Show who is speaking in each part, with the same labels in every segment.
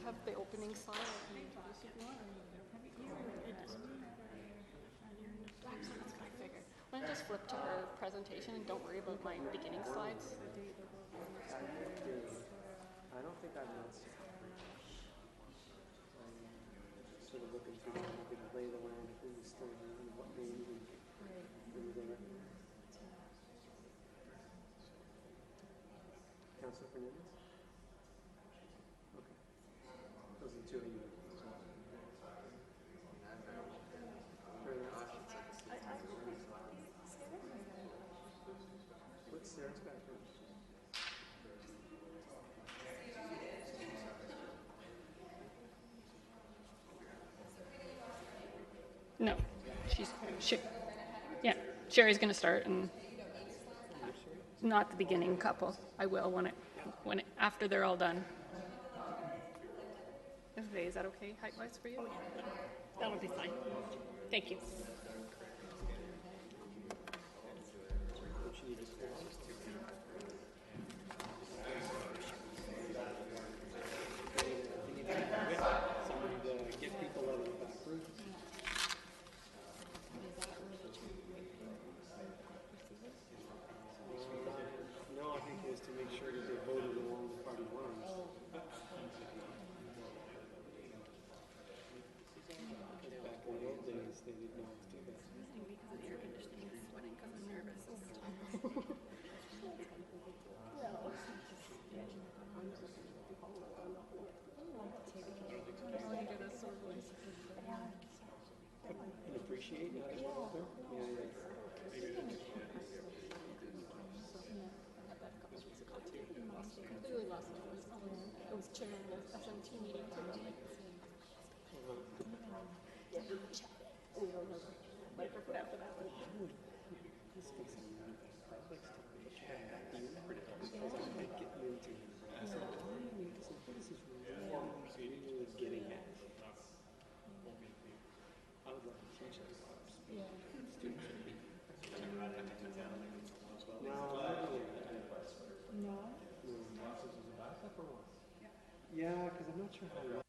Speaker 1: have the opening slide I can introduce if you want. I figured. Why don't I just flip to her presentation and don't worry about my beginning slides?
Speaker 2: I don't think I've not seen sort of looking through the lay of the land, who's still around, what names, and who they recommend. Councilor Fernandez? Okay. Those are the two of you. What's Sarah's background?
Speaker 1: No, yeah, Sherry's going to start, and not the beginning couple. I will after they're all done. Okay, is that okay height-wise for you?
Speaker 3: Oh, yeah, that'll be fine. Thank you.
Speaker 2: No, I think it was to make sure that they voted along the party lines. Back in the old days, they did not do that.
Speaker 1: Because of the air conditioning, I'm sweating because I'm nervous.
Speaker 2: And appreciate now that you're older. Yeah.
Speaker 1: Completely lost my voice. I was chairing the SMT meeting too. Microphone after that one.
Speaker 2: Getting at. I would love to teach those students. No. Yeah, because I'm not sure how well.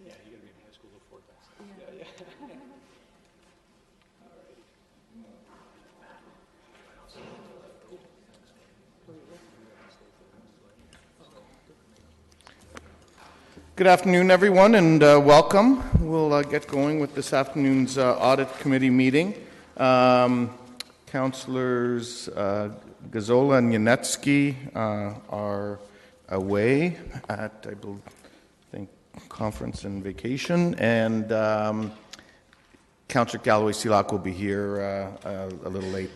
Speaker 2: Yeah, you gotta be in high school to afford that stuff. Yeah.
Speaker 4: Good afternoon, everyone, and welcome. We'll get going with this afternoon's Audit Committee meeting. Councillors Gazzola and Yanetsky are away at, I think, conference and vacation, and Councillor Galloway-Seelock will be here a little late,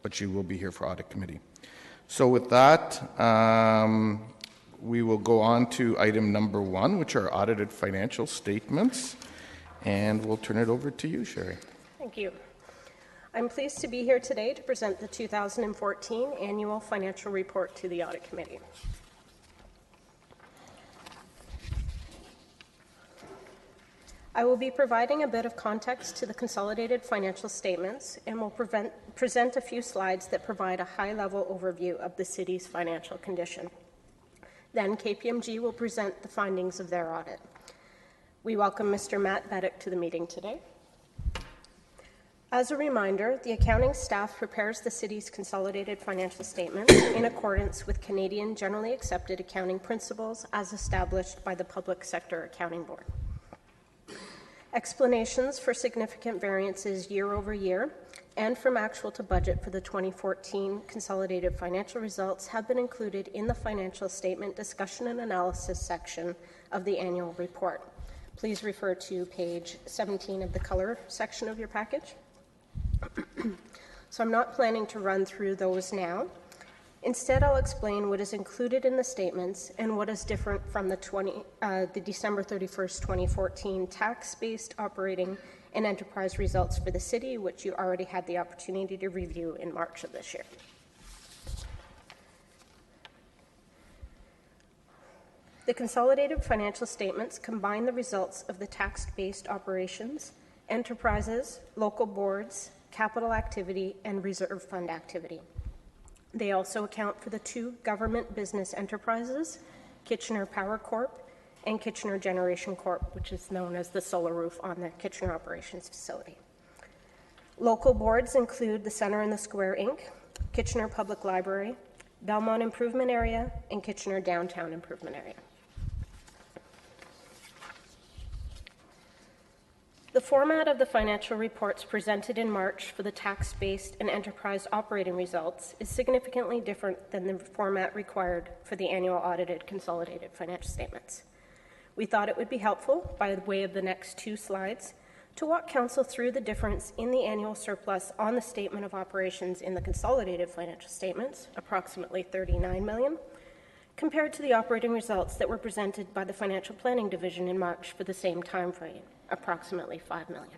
Speaker 4: but she will be here for Audit Committee. So with that, we will go on to item number 1, which are audited financial statements, and we'll turn it over to you, Sherry.
Speaker 5: Thank you. I'm pleased to be here today to present the 2014 Annual Financial Report to the Audit Committee. I will be providing a bit of context to the consolidated financial statements and will present a few slides that provide a high-level overview of the city's financial condition. Then KPMG will present the findings of their audit. We welcome Mr. Matt Beddick to the meeting today. As a reminder, the accounting staff prepares the city's consolidated financial statements in accordance with Canadian Generally Accepted Accounting Principles as established by the Public Sector Accounting Board. Explanations for significant variances year over year and from actual to budget for the 2014 consolidated financial results have been included in the financial statement discussion and analysis section of the annual report. Please refer to page 17 of the color section of your package. So I'm not planning to run through those now. Instead, I'll explain what is included in the statements and what is different from the December 31st, 2014 tax-based operating and enterprise results for the city, which you already had the opportunity to review in March of this year. The consolidated financial statements combine the results of the tax-based operations, enterprises, local boards, capital activity, and reserve fund activity. They also account for the 2 government business enterprises, Kitchener Power Corp. And Kitchener Generation Corp., which is known as the solar roof on the Kitchener Operations Facility. Local boards include the Centre and the Square, Inc., Kitchener Public Library, Belmont Improvement Area, and Kitchener Downtown Improvement Area. The format of the financial reports presented in March for the tax-based and enterprise operating results is significantly different than the format required for the annual audited consolidated financial statements. We thought it would be helpful, by way of the next 2 slides, to walk Council through the difference in the annual surplus on the statement of operations in the consolidated financial statements, approximately $39 million, compared to the operating results that were presented by the Financial Planning Division in March for the same time frame, approximately $5 million.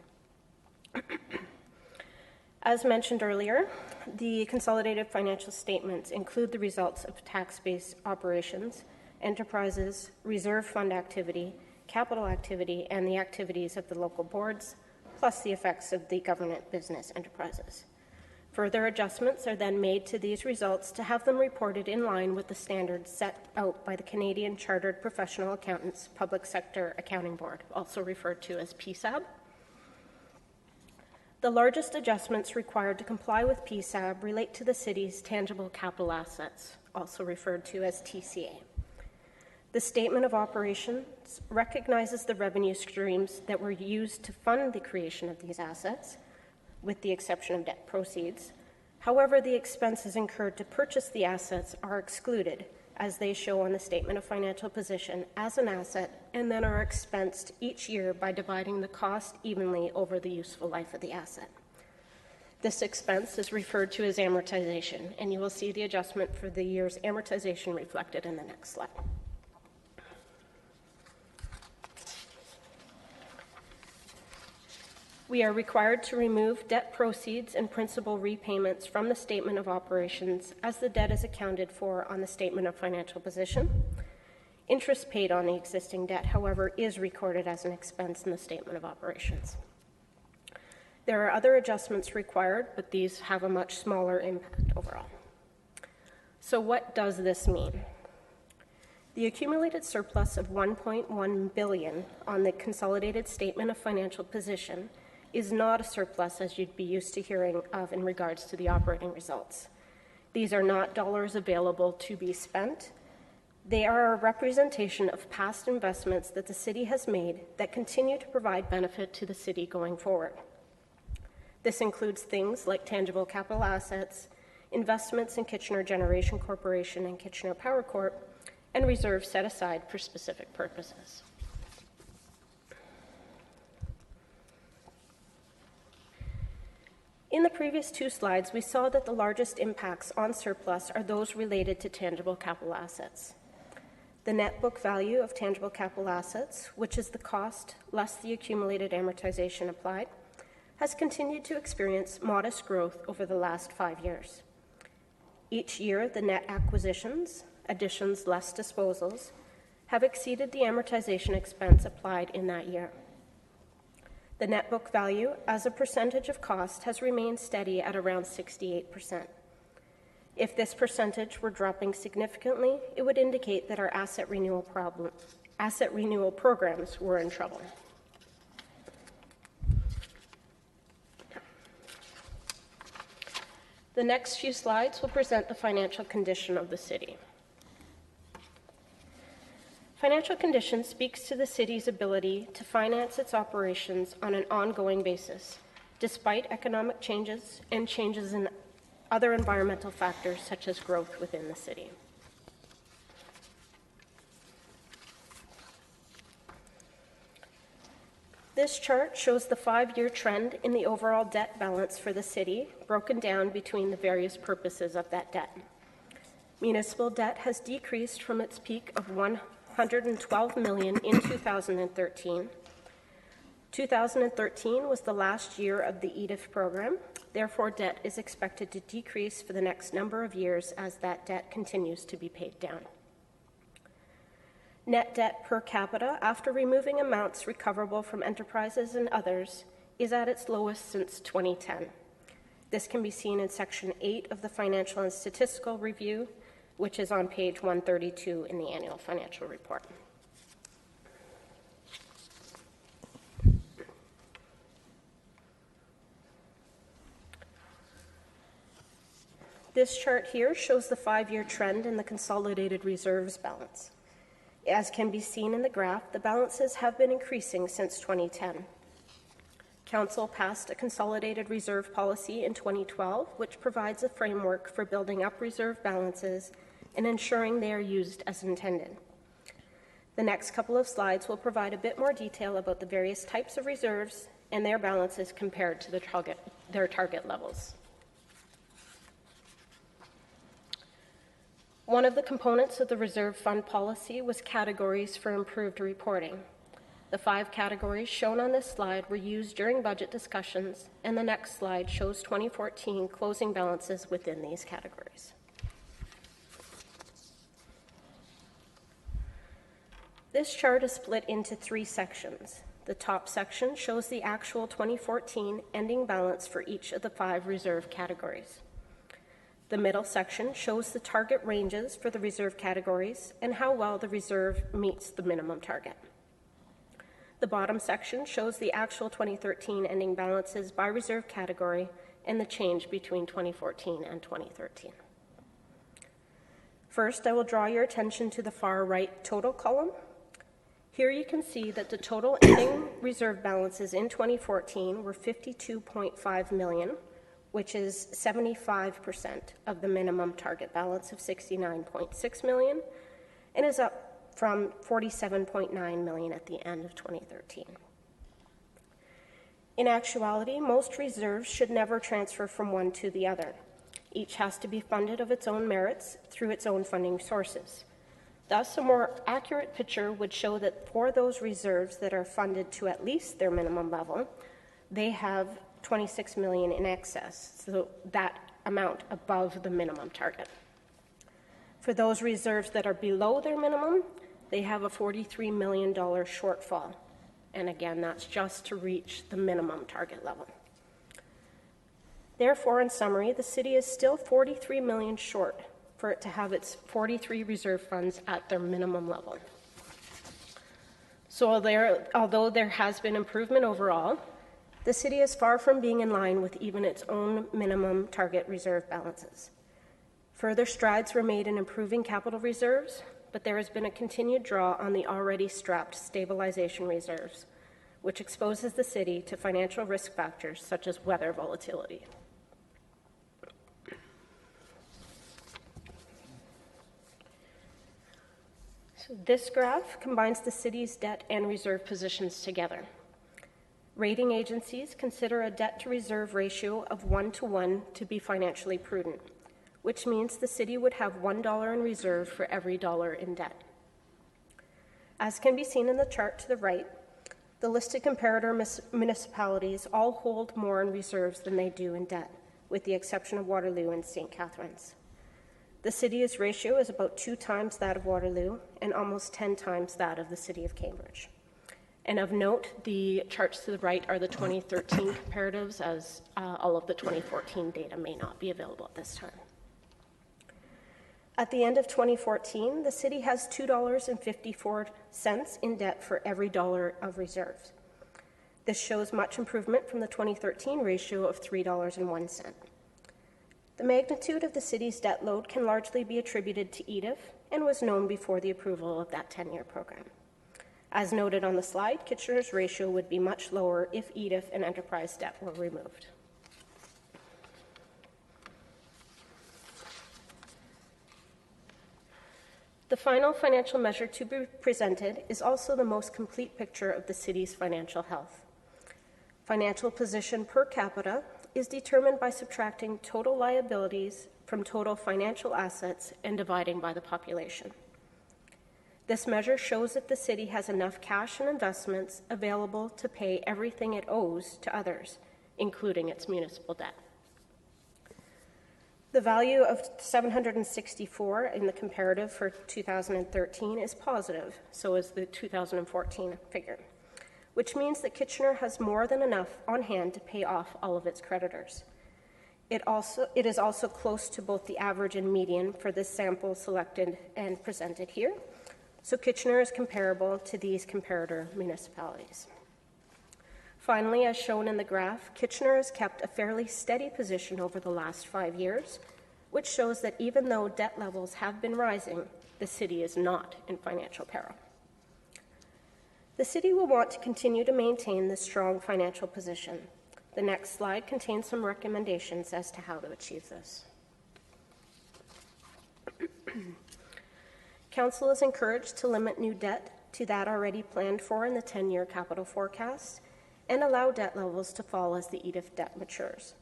Speaker 5: As mentioned earlier, the consolidated financial statements include the results of tax-based operations, enterprises, reserve fund activity, capital activity, and the activities of the local boards, plus the effects of the government business enterprises. Further adjustments are then made to these results to have them reported in line with the standards set out by the Canadian Chartered Professional Accountants Public Sector Accounting Board, also referred to as PSAB. The largest adjustments required to comply with PSAB relate to the city's tangible capital assets, also referred to as TCA. The statement of operations recognizes the revenue streams that were used to fund the creation of these assets, with the exception of debt proceeds. However, the expenses incurred to purchase the assets are excluded, as they show on the statement of financial position as an asset, and then are expensed each year by dividing the cost evenly over the useful life of the asset. This expense is referred to as amortization, and you will see the adjustment for the year's amortization reflected in the next slide. We are required to remove debt proceeds and principal repayments from the statement of operations as the debt is accounted for on the statement of financial position. Interest paid on the existing debt, however, is recorded as an expense in the statement of operations. There are other adjustments required, but these have a much smaller impact overall. So what does this mean? The accumulated surplus of $1.1 billion on the consolidated statement of financial position is not a surplus as you'd be used to hearing of in regards to the operating results. These are not dollars available to be spent. They are a representation of past investments that the city has made that continue to provide benefit to the city going forward. This includes things like tangible capital assets, investments in Kitchener Generation Corporation and Kitchener Power Corp, and reserves set aside for specific purposes. In the previous two slides, we saw that the largest impacts on surplus are those related to tangible capital assets. The net book value of tangible capital assets, which is the cost less the accumulated amortization applied, has continued to experience modest growth over the last 5 years. Each year, the net acquisitions, additions less disposals, have exceeded the amortization expense applied in that year. The net book value as a percentage of cost has remained steady at around 68%. If this percentage were dropping significantly, it would indicate that our asset renewal programs were in trouble. The next few slides will present the financial condition of the city. Financial condition speaks to the city's ability to finance its operations on an ongoing basis, despite economic changes and changes in other environmental factors such as growth within the city. This chart shows the 5-year trend in the overall debt balance for the city, broken down between the various purposes of that debt. Municipal debt has decreased from its peak of $112 million in 2013. 2013 was the last year of the EDIF program. Therefore, debt is expected to decrease for the next number of years as that debt continues to be paid down. Net debt per capita, after removing amounts recoverable from enterprises and others, is at its lowest since 2010. This can be seen in Section 8 of the Financial and Statistical Review, which is on page 132 in the annual financial report. This chart here shows the 5-year trend in the consolidated reserves balance. As can be seen in the graph, the balances have been increasing since 2010. Council passed a consolidated reserve policy in 2012, which provides a framework for building up reserve balances and ensuring they are used as intended. The next couple of slides will provide a bit more detail about the various types of reserves and their balances compared to their target levels. One of the components of the reserve fund policy was categories for improved reporting. The 5 categories shown on this slide were used during budget discussions, and the next slide shows 2014 closing balances within these categories. This chart is split into 3 sections. The top section shows the actual 2014 ending balance for each of the 5 reserve categories. The middle section shows the target ranges for the reserve categories and how well the reserve meets the minimum target. The bottom section shows the actual 2013 ending balances by reserve category and the change between 2014 and 2013. First, I will draw your attention to the far right total column. Here you can see that the total ending reserve balances in 2014 were $52.5 million, which is 75% of the minimum target balance of $69.6 million, and is up from $47.9 million at the end of 2013. In actuality, most reserves should never transfer from one to the other. Each has to be funded of its own merits through its own funding sources. Thus, a more accurate picture would show that for those reserves that are funded to at least their minimum level, they have $26 million in excess, so that amount above the minimum target. For those reserves that are below their minimum, they have a $43 million shortfall. And again, that's just to reach the minimum target level. Therefore, in summary, the city is still $43 million short for it to have its 43 reserve funds at their minimum level. So although there has been improvement overall, the city is far from being in line with even its own minimum target reserve balances. Further strides were made in improving capital reserves, but there has been a continued draw on the already strapped stabilization reserves, which exposes the city to financial risk factors such as weather volatility. So this graph combines the city's debt and reserve positions together. Rating agencies consider a debt-to-reserve ratio of 1-to-1 to be financially prudent, which means the city would have $1 in reserve for every dollar in debt. As can be seen in the chart to the right, the listed comparator municipalities all hold more in reserves than they do in debt, with the exception of Waterloo and St. Catharines. The city's ratio is about 2 times that of Waterloo and almost 10 times that of the city of Cambridge. And of note, the charts to the right are the 2013 comparatives, as all of the 2014 data may not be available at this time. At the end of 2014, the city has $2.54 in debt for every dollar of reserves. This shows much improvement from the 2013 ratio of $3.01. The magnitude of the city's debt load can largely be attributed to EDIF and was known before the approval of that 10-year program. As noted on the slide, Kitchener's ratio would be much lower if EDIF and enterprise debt were removed. The final financial measure to be presented is also the most complete picture of the city's financial health. Financial position per capita is determined by subtracting total liabilities from total financial assets and dividing by the population. This measure shows that the city has enough cash and investments available to pay everything it owes to others, including its municipal debt. The value of 764 in the comparative for 2013 is positive, so is the 2014 figure, which means that Kitchener has more than enough on hand to pay off all of its creditors. It is also close to both the average and median for this sample selected and presented here, so Kitchener is comparable to these comparator municipalities. Finally, as shown in the graph, Kitchener has kept a fairly steady position over the last 5 years, which shows that even though debt levels have been rising, the city is not in financial peril. The city will want to continue to maintain this strong financial position. The next slide contains some recommendations as to how to achieve this. Council is encouraged to limit new debt to that already planned for in the 10-year capital forecast and allow debt levels to fall as the EDIF debt matures.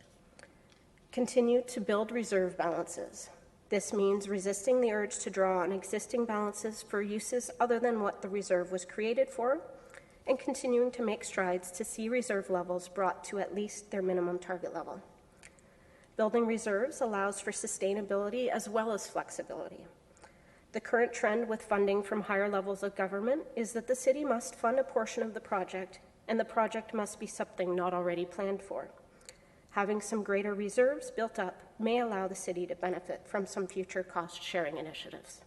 Speaker 5: Continue to build reserve balances. This means resisting the urge to draw on existing balances for uses other than what the reserve was created for, and continuing to make strides to see reserve levels brought to at least their minimum target level. Building reserves allows for sustainability as well as flexibility. The current trend with funding from higher levels of government is that the city must fund a portion of the project, and the project must be something not already planned for. Having some greater reserves built up may allow the city to benefit from some future cost-sharing initiatives.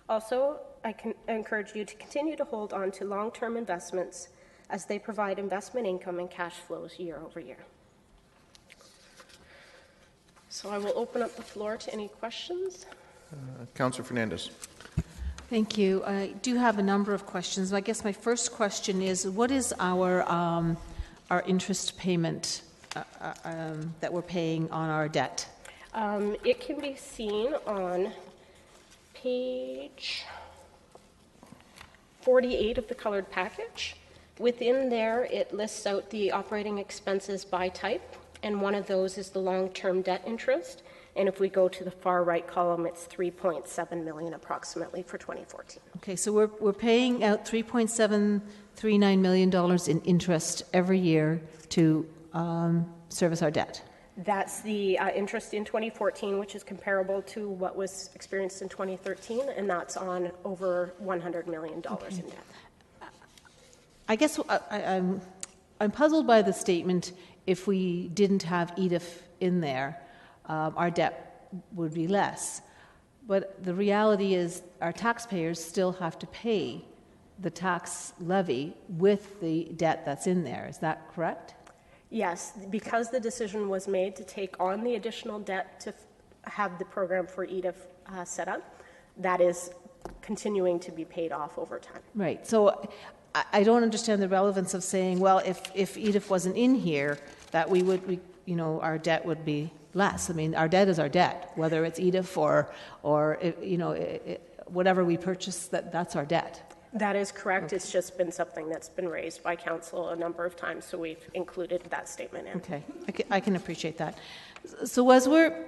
Speaker 5: Also, I encourage you to continue to hold on to long-term investments as they provide investment income and cash flows year over year. So I will open up the floor to any questions.
Speaker 4: Councillor Fernandez.
Speaker 6: Thank you. I do have a number of questions. I guess my first question is, what is our interest payment that we're paying on our debt?
Speaker 5: It can be seen on page 48 of the colored package. Within there, it lists out the operating expenses by type, and one of those is the long-term debt interest. And if we go to the far right column, it's $3.7 million approximately for 2014.
Speaker 6: Okay, so we're paying out $3.739 million in interest every year to service our debt.
Speaker 5: That's the interest in 2014, which is comparable to what was experienced in 2013, and that's on over $100 million in debt.
Speaker 6: I guess I'm puzzled by the statement, if we didn't have EDIF in there, our debt would be less. But the reality is our taxpayers still have to pay the tax levy with the debt that's in there. Is that correct?
Speaker 5: Yes, because the decision was made to take on the additional debt to have the program for EDIF set up, that is continuing to be paid off over time.
Speaker 6: Right. So I don't understand the relevance of saying, well, if EDIF wasn't in here, that our debt would be less. I mean, our debt is our debt, whether it's EDIF or whatever we purchase, that's our debt.
Speaker 5: That is correct. Okay. It's just been something that's been raised by council a number of times, so we've included that statement in. Okay,
Speaker 6: I can appreciate that. So as we're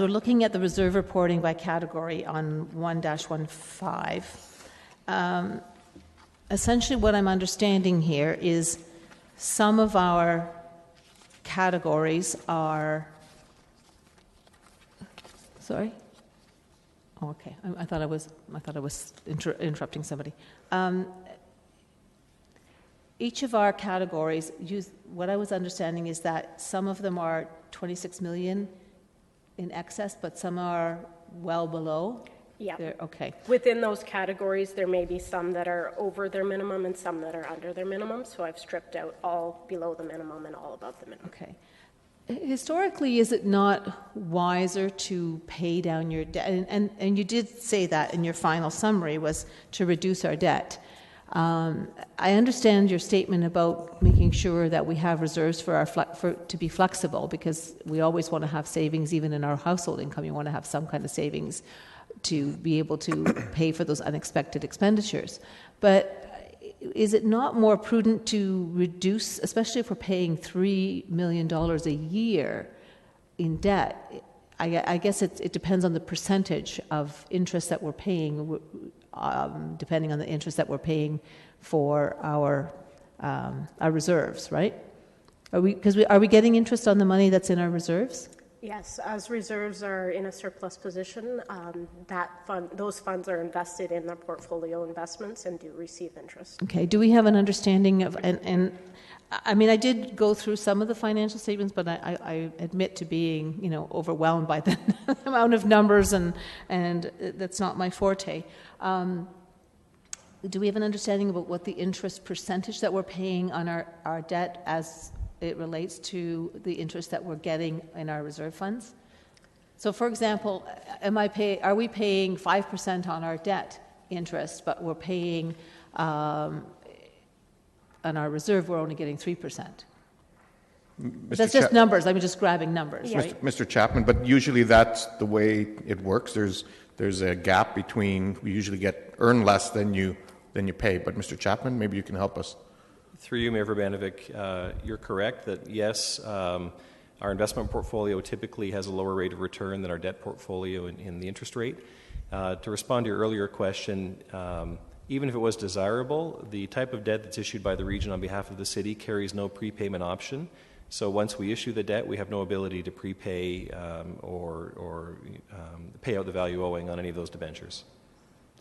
Speaker 6: looking at the reserve reporting by category on 1-15, essentially what I'm understanding here is some of our categories are, sorry? Oh, okay. I thought I was interrupting somebody. Each of our categories, what I was understanding is that some of them are 26 million in excess, but some are well below. Yeah. Okay.
Speaker 5: Within those categories, there may be some that are over their minimum and some that are under their minimum. So I've stripped out all below the minimum and all above the minimum.
Speaker 6: Okay. Historically, is it not wiser to pay down your debt? And you did say that in your final summary was to reduce our debt. I understand your statement about making sure that we have reserves to be flexible, because we always want to have savings. Even in our household income, you want to have some kind of savings to be able to pay for those unexpected expenditures. But is it not more prudent to reduce, especially if we're paying $3 million a year in debt? I guess it depends on the percentage of interest that we're paying, depending on the interest that we're paying for our reserves, right? Are we getting interest on the money that's in our reserves?
Speaker 5: Yes, as reserves are in a surplus position, those funds are invested in their portfolio investments and do receive interest. Okay.
Speaker 6: Do we have an understanding of, and I mean, I did go through some of the financial statements, but I admit to being, overwhelmed by the amount of numbers, and that's not my forte. Do we have an understanding about what the interest percentage that we're paying on our debt as it relates to the interest that we're getting in our reserve funds? So, for example, are we paying 5% on our debt interest, but we're paying on our reserve, we're only getting 3%? That's just numbers. I'm just grabbing numbers,
Speaker 5: yeah.
Speaker 6: Right?
Speaker 4: Mr. Chapman, but usually that's the way it works. There's a gap between, we usually earn less than you pay. But Mr. Chapman, maybe you can help us.
Speaker 7: Through you, Mayor Verbanovic, you're correct that yes, our investment portfolio typically has a lower rate of return than our debt portfolio in the interest rate. To respond to your earlier question, even if it was desirable, the type of debt that's issued by the region on behalf of the city carries no prepayment option. So once we issue the debt, we have no ability to prepay or pay out the value owing on any of those debentures.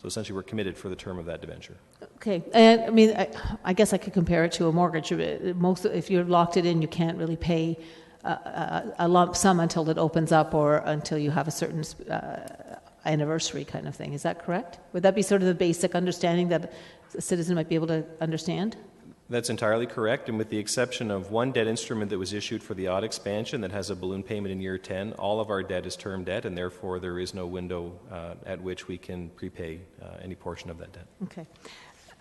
Speaker 7: So essentially, we're committed for the term of that debenture.
Speaker 6: Okay, and I mean, I guess I could compare it to a mortgage. If you're locked it in, you can't really pay a lump sum until it opens up or until you have a certain anniversary kind of thing. Is that correct? Would that be sort of the basic understanding that a citizen might be able to understand?
Speaker 7: That's entirely correct, and with the exception of one debt instrument that was issued for the odd expansion that has a balloon payment in year 10, all of our debt is term debt, and therefore there is no window at which we can prepay any portion of that debt.
Speaker 6: Okay.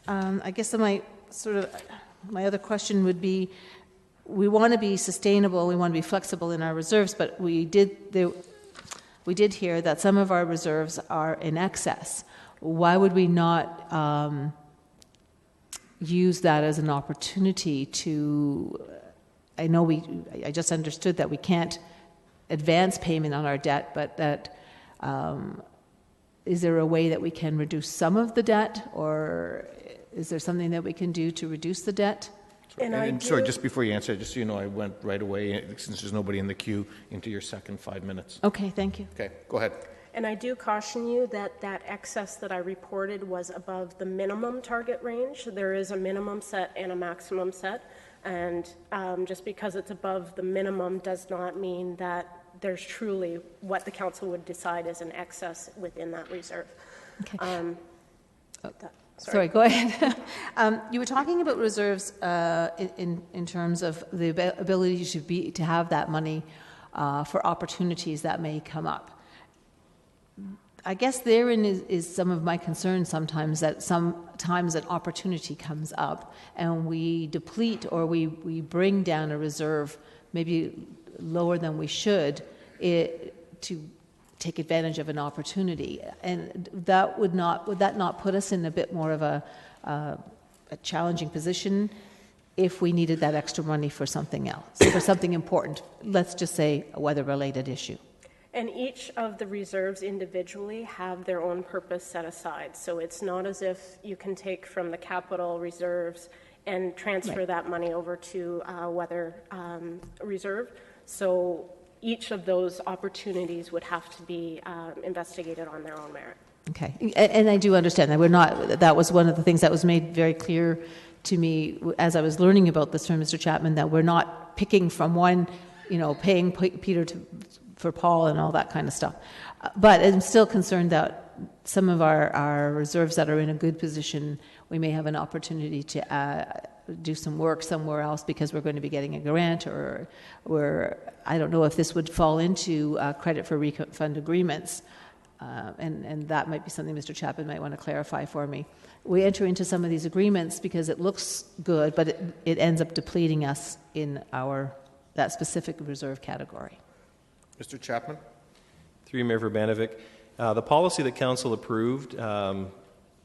Speaker 6: I guess my other question would be, we want to be sustainable, we want to be flexible in our reserves, but we did hear that some of our reserves are in excess. Why would we not use that as an opportunity to, I just understood that we can't advance payment on our debt, but that is there a way that we can reduce some of the debt, or is there something that we can do to reduce the debt?
Speaker 4: Sorry, just before you answer, just so you know, I went right away, since there's nobody in the queue, into your second 5 minutes.
Speaker 6: Okay, thank you.
Speaker 4: Okay, go ahead.
Speaker 5: And I do caution you that excess that I reported was above the minimum target range. There is a minimum set and a maximum set. And just because it's above the minimum does not mean that there's truly what the council would decide is an excess within that reserve.
Speaker 6: Okay.
Speaker 5: Sorry.
Speaker 6: Sorry, go ahead. You were talking about reserves in terms of the ability to have that money for opportunities that may come up. I guess therein is some of my concern sometimes, that sometimes an opportunity comes up and we deplete or we bring down a reserve maybe lower than we should to take advantage of an opportunity. And that would that not put us in a bit more of a challenging position if we needed that extra money for something else, for something important, let's just say a weather-related issue?
Speaker 5: And each of the reserves individually have their own purpose set aside. So it's not as if you can take from the capital reserves and transfer that money over to weather reserve. So each of those opportunities would have to be investigated on their own merit.
Speaker 6: Okay, and I do understand that that was one of the things that was made very clear to me as I was learning about this from Mr. Chapman, that we're not picking from one, paying Peter for Paul and all that kind of stuff. But I'm still concerned that some of our reserves that are in a good position, we may have an opportunity to do some work somewhere else because we're going to be getting a grant, or I don't know if this would fall into credit for refund agreements. And that might be something Mr. Chapman might want to clarify for me. We enter into some of these agreements because it looks good, but it ends up depleting us in that specific reserve category.
Speaker 4: Mr. Chapman?
Speaker 7: Through you, Mayor Verbanovic. The policy that Council approved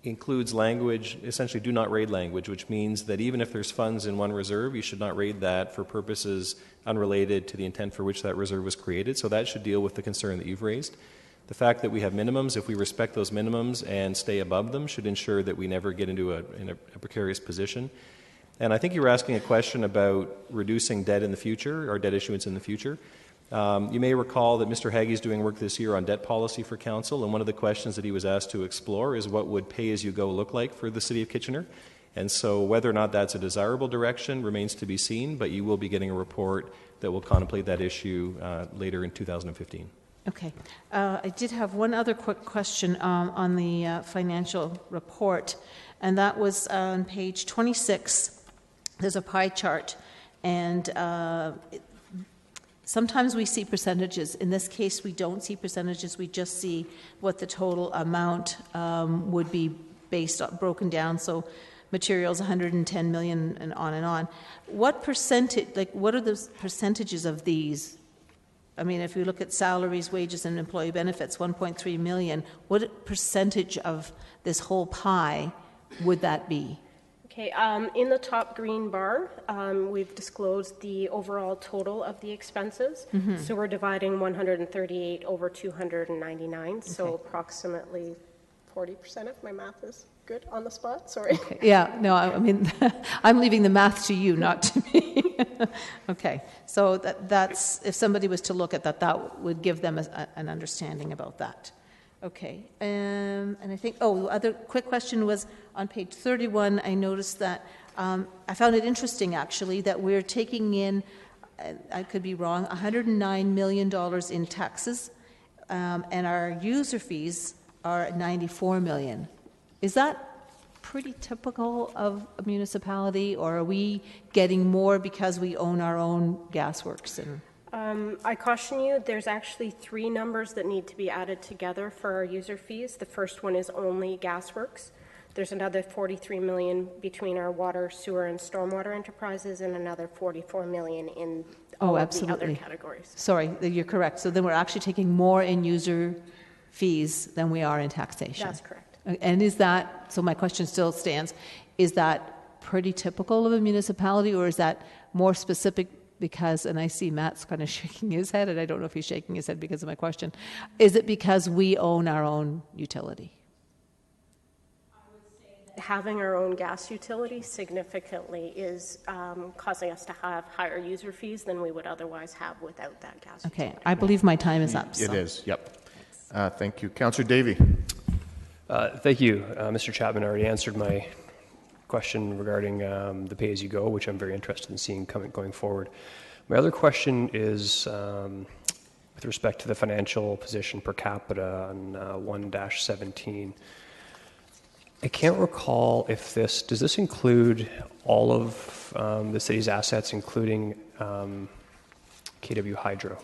Speaker 7: includes language, essentially do not raid language, which means that even if there's funds in one reserve, you should not raid that for purposes unrelated to the intent for which that reserve was created. So that should deal with the concern that you've raised. The fact that we have minimums, if we respect those minimums and stay above them, should ensure that we never get into a precarious position. And I think you were asking a question about reducing debt in the future, or debt issuance in the future. You may recall that Mr. Haggie is doing work this year on debt policy for Council, and one of the questions that he was asked to explore is what would pay-as-you-go look like for the City of Kitchener. And so whether or not that's a desirable direction remains to be seen, but you will be getting a report that will contemplate that issue later in 2015.
Speaker 6: Okay. I did have one other quick question on the financial report, and that was on page 26. There's a pie chart, and sometimes we see percentages. In this case, we don't see percentages. We just see what the total amount would be broken down. So materials, 110 million, and on and on. What percentage, what are the percentages of these? I mean, if you look at salaries, wages, and employee benefits, 1.3 million, what percentage of this whole pie would that be?
Speaker 5: Okay, in the top green bar, we've disclosed the overall total of the expenses. Mm-hmm. So we're dividing 138 over 299, okay. So approximately 40%, if my math is good on the spot, sorry.
Speaker 6: Okay. Yeah, no, I mean, I'm leaving the math to you, not to me. Okay, so that's, if somebody was to look at that, that would give them an understanding about that. Okay, and I think, the other quick question was on page 31, I noticed that, I found it interesting actually, that we're taking in, I could be wrong, $109 million in taxes, and our user fees are $94 million. Is that pretty typical of a municipality, or are we getting more because we own our own gasworks?
Speaker 5: I caution you, there's actually 3 numbers that need to be added together for our user fees. The first one is only gasworks. There's another $43 million between our water, sewer, and stormwater enterprises, and another $44 million in all of the other categories.
Speaker 6: Sorry, you're correct. So then we're actually taking more in user fees than we are in taxation.
Speaker 5: That's correct.
Speaker 6: And is that, so my question still stands, is that pretty typical of a municipality, or is that more specific because, and I see Matt's kind of shaking his head, and I don't know if he's shaking his head because of my question, is it because we own our own utility?
Speaker 5: I would say that having our own gas utility significantly is causing us to have higher user fees than we would otherwise have without that gas utility.
Speaker 6: Okay, I believe my time is up.
Speaker 4: It is, yep. Thank you. Councillor Davey.
Speaker 8: Thank you. Mr. Chapman already answered my question regarding the pay-as-you-go, which I'm very interested in seeing going forward. My other question is with respect to the financial position per capita on 1-17. I can't recall if does this include all of the city's assets, including KW Hydro?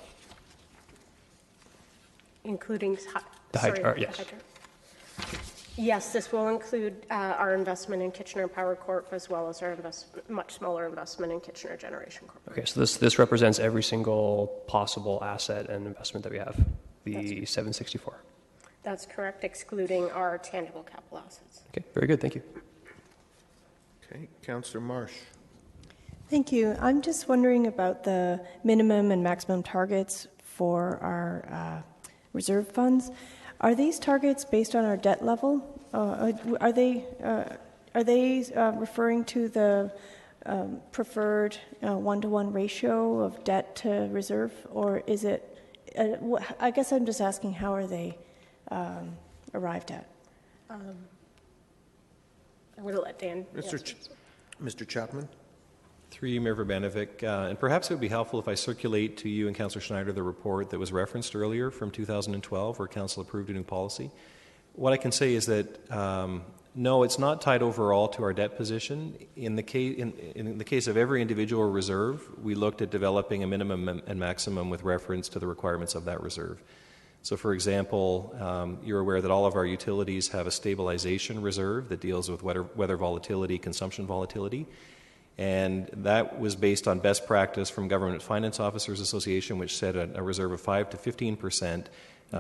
Speaker 5: Including
Speaker 8: The hydro, yes.
Speaker 5: hydro. Yes, this will include our investment in Kitchener Power Corp as well as our much smaller investment in Kitchener Generation Corp.
Speaker 8: Okay, so this represents every single possible asset and investment that we have, the 764.
Speaker 5: That's correct, excluding our tangible capital assets.
Speaker 8: Okay, very good, thank you.
Speaker 4: Okay, Councillor Marsh.
Speaker 9: Thank you. I'm just wondering about the minimum and maximum targets for our reserve funds. Are these targets based on our debt level? Are they referring to the preferred 1-to-1 ratio of debt to reserve, or is it? I guess I'm just asking, how are they arrived at?
Speaker 5: I'm going to let Dan.
Speaker 4: Mr. Chapman.
Speaker 7: Through you, Mayor Urbanovic, and perhaps it would be helpful if I circulate to you and Councillor Schneider the report that was referenced earlier from 2012 where Council approved a new policy. What I can say is that no, it's not tied overall to our debt position. In the case of every individual reserve, we looked at developing a minimum and maximum with reference to the requirements of that reserve. So, for example, you're aware that all of our utilities have a stabilization reserve that deals with weather volatility, consumption volatility. And that was based on best practice from Government Finance Officers Association, which said a reserve of 5 to 15%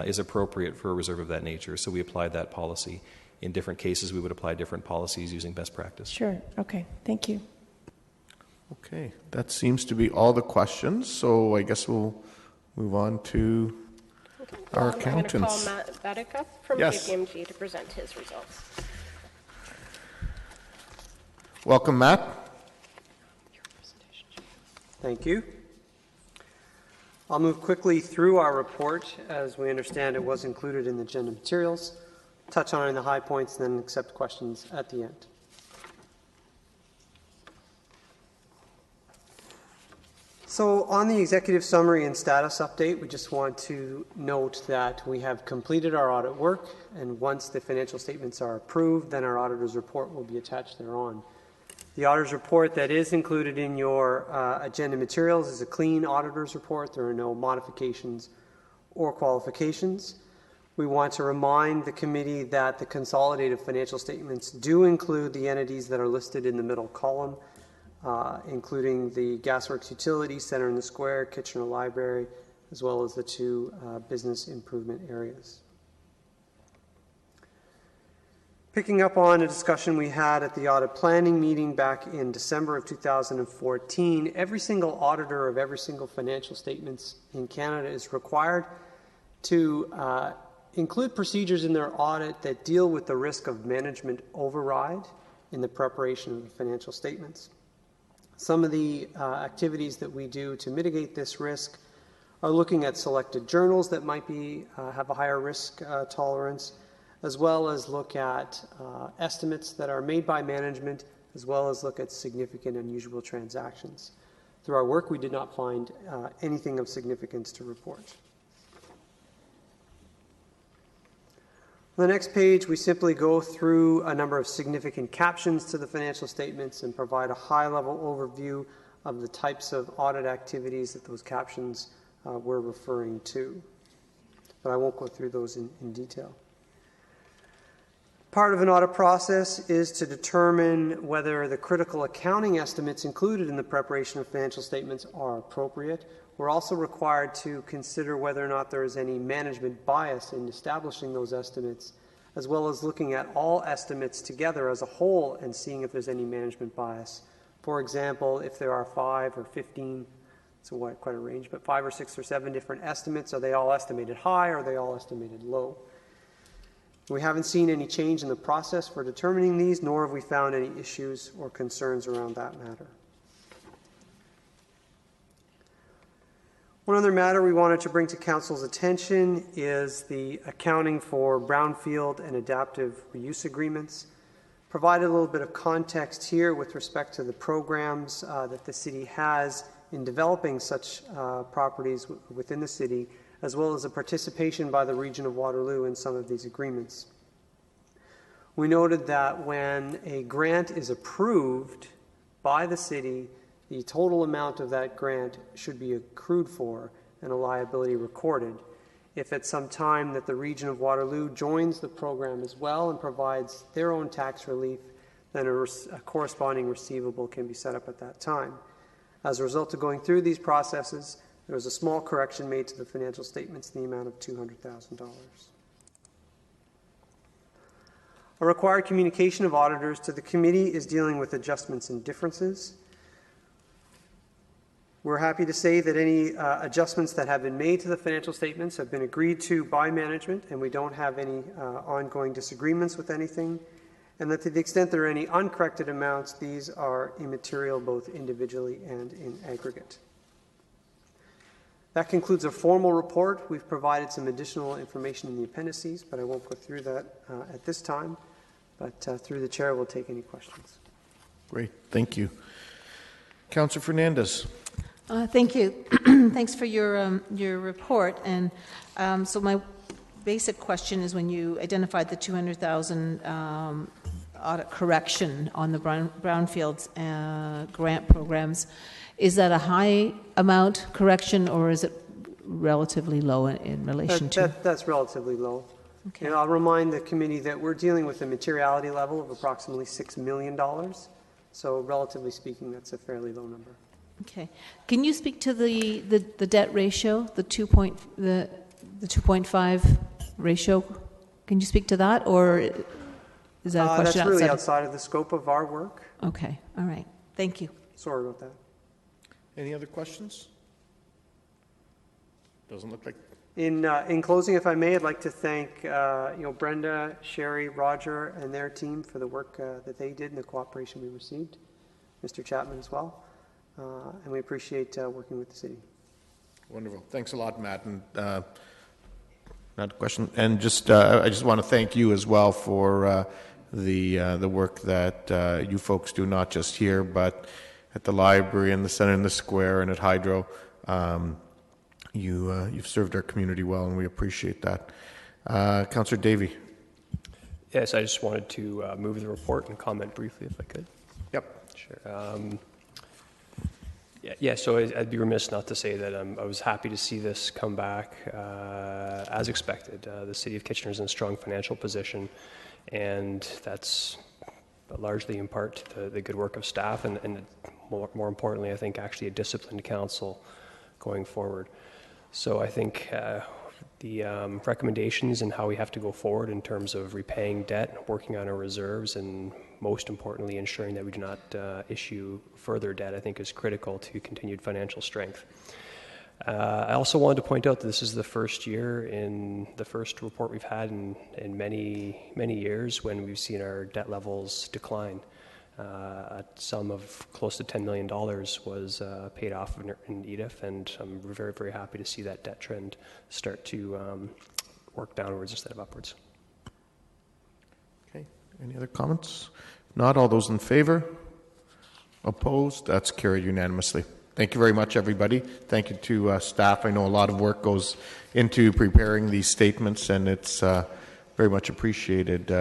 Speaker 7: is appropriate for a reserve of that nature. So we applied that policy. In different cases, we would apply different policies using best practice.
Speaker 9: Sure. Okay. Thank you.
Speaker 4: Okay, that seems to be all the questions. So I guess we'll move on to our accountants.
Speaker 5: I'm going to call Matt Bedica from KPMG to present his results.
Speaker 4: Welcome, Matt.
Speaker 2: Thank you. I'll move quickly through our report. As we understand, it was included in the agenda materials, touch on the high points, and then accept questions at the end. So on the executive summary and status update, we just want to note that we have completed our audit work, and once the financial statements are approved, then our auditor's report will be attached thereon. The auditor's report that is included in your agenda materials is a clean auditor's report. There are no modifications or qualifications. We want to remind the committee that the consolidated financial statements do include the entities that are listed in the middle column, including the Gasworks Utility, Centre in the Square, Kitchener Library, as well as the two business improvement areas. Picking up on a discussion we had at the audit planning meeting back in December of 2014, every single auditor of every single financial statements in Canada is required to include procedures in their audit that deal with the risk of management override in the preparation of the financial statements. Some of the activities that we do to mitigate this risk are looking at selected journals that might have a higher risk tolerance, as well as look at estimates that are made by management, as well as look at significant unusual transactions. Through our work, we did not find anything of significance to report. On the next page, we simply go through a number of significant captions to the financial statements and provide a high-level overview of the types of audit activities that those captions were referring to. But I won't go through those in detail. Part of an audit process is to determine whether the critical accounting estimates included in the preparation of financial statements are appropriate. We're also required to consider whether or not there is any management bias in establishing those estimates, as well as looking at all estimates together as a whole and seeing if there's any management bias. For example, if there are 5 or 15, it's quite a range, but 5 or 6 or 7 different estimates, are they all estimated high or are they all estimated low? We haven't seen any change in the process for determining these, nor have we found any issues or concerns around that matter. One other matter we wanted to bring to Council's attention is the accounting for brownfield and adaptive reuse agreements. Provided a little bit of context here with respect to the programs that the city has in developing such properties within the city, as well as the participation by the Region of Waterloo in some of these agreements. We noted that when a grant is approved by the city, the total amount of that grant should be accrued for and a liability recorded. If at some time that the Region of Waterloo joins the program as well and provides their own tax relief, then a corresponding receivable can be set up at that time. As a result of going through these processes, there was a small correction made to the financial statements in the amount of $200,000. A required communication of auditors to the committee is dealing with adjustments and differences. We're happy to say that any adjustments that have been made to the financial statements have been agreed to by management, and we don't have any ongoing disagreements with anything, and that to the extent there are any uncorrected amounts, these are immaterial both individually and in aggregate. That concludes our formal report. We've provided some additional information in the appendices, but I won't go through that at this time. But through the chair, we'll take any questions.
Speaker 4: Great, thank you. Councillor Fernandez.
Speaker 6: Thank you. Thanks for your report. And so my basic question is, when you identified the 200,000 audit correction on the brownfields grant programs, is that a high amount correction, or is it relatively low in relation to?
Speaker 2: That's relatively low.
Speaker 6: Okay.
Speaker 2: And I'll remind the committee that we're dealing with a materiality level of approximately $6 million. So relatively speaking, that's a fairly low number.
Speaker 6: Okay. Can you speak to the debt ratio, the 2.5 ratio? Can you speak to that, or is that a question
Speaker 2: that's really outside of the scope of our work.
Speaker 6: Okay. All right. Thank you.
Speaker 2: Sorry about that.
Speaker 4: Any other questions? Doesn't look like.
Speaker 2: In closing, if I may, I'd like to thank Brenda, Sherry, Roger, and their team for the work that they did and the cooperation we received. Mr. Chapman as well. And we appreciate working with the city.
Speaker 4: Wonderful. Thanks a lot, Matt. And not a question. And just I just want to thank you as well for the work that you folks do, not just here, but at the library and the center and the square and at Hydro. You've served our community well, and we appreciate that. Councillor Davey.
Speaker 8: Yes, I just wanted to move the report and comment briefly, if I could.
Speaker 4: Yep.
Speaker 8: Sure. So I'd be remiss not to say that I was happy to see this come back as expected. The City of Kitchener is in a strong financial position, and that's largely in part to the good work of staff and more importantly, I think, actually a disciplined council going forward. So I think the recommendations and how we have to go forward in terms of repaying debt, working on our reserves, and most importantly, ensuring that we do not issue further debt, I think is critical to continued financial strength. I also wanted to point out that this is the first year in the first report we've had in many, many years when we've seen our debt levels decline. A sum of close to $10 million was paid off in EDIF, and I'm very, very happy to see that debt trend start to work downwards instead of upwards.
Speaker 4: Okay. Any other comments? If not, all those in favor? Opposed? That's carried unanimously. Thank you very much, everybody. Thank you to staff. I know a lot of work goes into preparing these statements, and it's very much appreciated,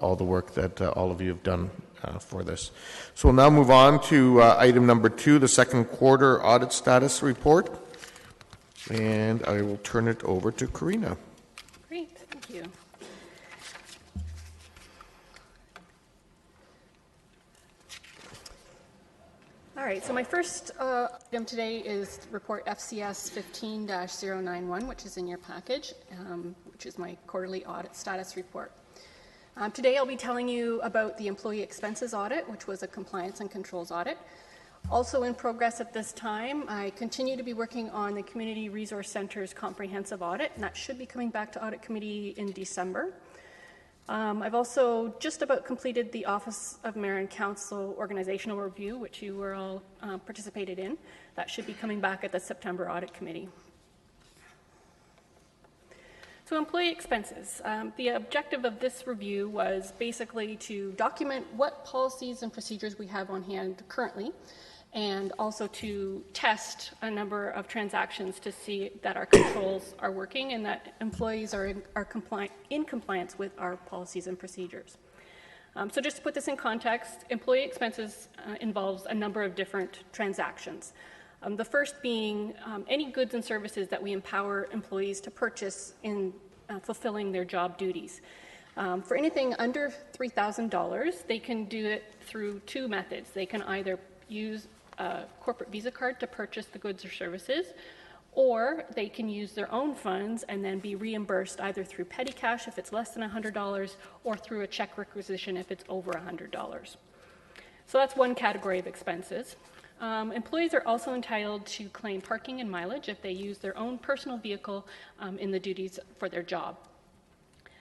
Speaker 4: all the work that all of you have done for this. So we'll now move on to item number 2, the second quarter audit status report. And I will turn it over to Karina.
Speaker 1: Great, thank you. All right, so my first item today is report FCS 15-091, which is in your package, which is my quarterly audit status report. Today I'll be telling you about the employee expenses audit, which was a compliance and controls audit. Also in progress at this time, I continue to be working on the Community Resource Center's comprehensive audit, and that should be coming back to Audit Committee in December. I've also just about completed the Office of Mayor and Council organizational review, which you were all participated in. That should be coming back at the September Audit Committee. So employee expenses. The objective of this review was basically to document what policies and procedures we have on hand currently and also to test a number of transactions to see that our controls are working and that employees are in compliance with our policies and procedures. So just to put this in context, employee expenses involves a number of different transactions. The first being any goods and services that we empower employees to purchase in fulfilling their job duties. For anything under $3,000, they can do it through two methods. They can either use a corporate Visa card to purchase the goods or services, or they can use their own funds and then be reimbursed either through petty cash if it's less than $100 or through a check requisition if it's over $100. So that's one category of expenses. Employees are also entitled to claim parking and mileage if they use their own personal vehicle in the duties for their job.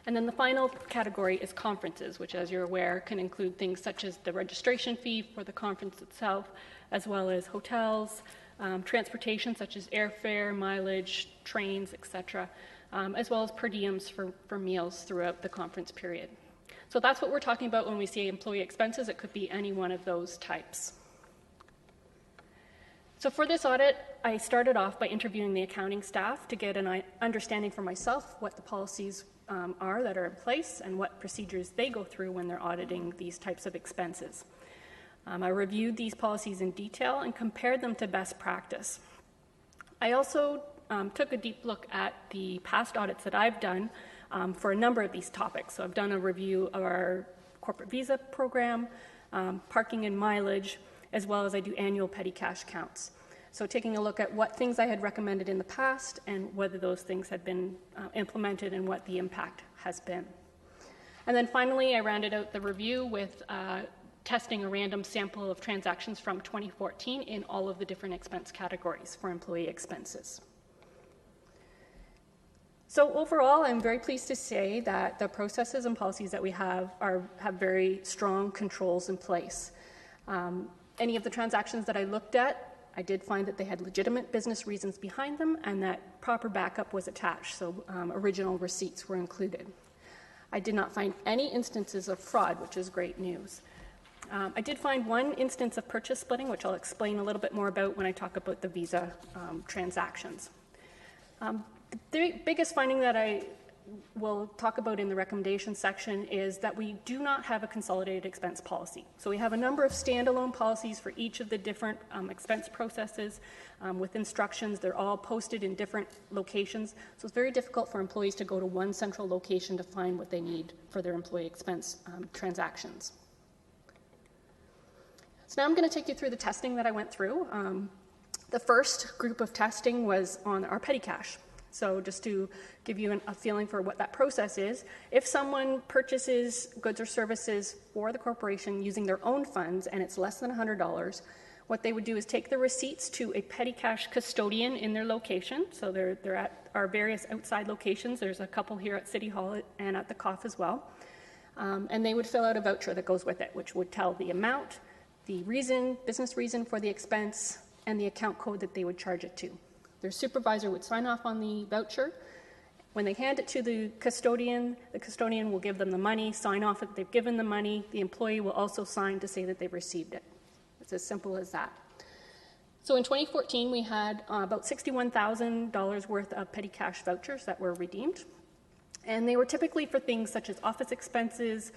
Speaker 1: And then the final category is conferences, which, as you're aware, can include things such as the registration fee for the conference itself, as well as hotels, transportation such as airfare, mileage, trains, etc., as well as per diems for meals throughout the conference period. So that's what we're talking about when we say employee expenses. It could be any one of those types. So for this audit, I started off by interviewing the accounting staff to get an understanding for myself what the policies are that are in place and what procedures they go through when they're auditing these types of expenses. I reviewed these policies in detail and compared them to best practice. I also took a deep look at the past audits that I've done for a number of these topics. So I've done a review of our corporate visa program, parking and mileage, as well as I do annual petty cash counts. So taking a look at what things I had recommended in the past and whether those things had been implemented and what the impact has been. And then finally, I rounded out the review with testing a random sample of transactions from 2014 in all of the different expense categories for employee expenses. So overall, I'm very pleased to say that the processes and policies that we have have very strong controls in place. Any of the transactions that I looked at, I did find that they had legitimate business reasons behind them and that proper backup was attached, so original receipts were included. I did not find any instances of fraud, which is great news. I did find one instance of purchase splitting, which I'll explain a little bit more about when I talk about the Visa transactions. The biggest finding that I will talk about in the recommendation section is that we do not have a consolidated expense policy. So we have a number of standalone policies for each of the different expense processes with instructions. They're all posted in different locations. So it's very difficult for employees to go to one central location to find what they need for their employee expense transactions. So now I'm going to take you through the testing that I went through. The first group of testing was on our petty cash. So just to give you a feeling for what that process is, if someone purchases goods or services for the corporation using their own funds and it's less than $100, what they would do is take the receipts to a petty cash custodian in their location. So they're at our various outside locations. There's a couple here at City Hall and at the COF as well. And they would fill out a voucher that goes with it, which would tell the amount, the reason, business reason for the expense, and the account code that they would charge it to. Their supervisor would sign off on the voucher. When they hand it to the custodian will give them the money, sign off that they've given the money. The employee will also sign to say that they've received it. It's as simple as that. So in 2014, we had about $61,000 worth of petty cash vouchers that were redeemed. And they were typically for things such as office expenses,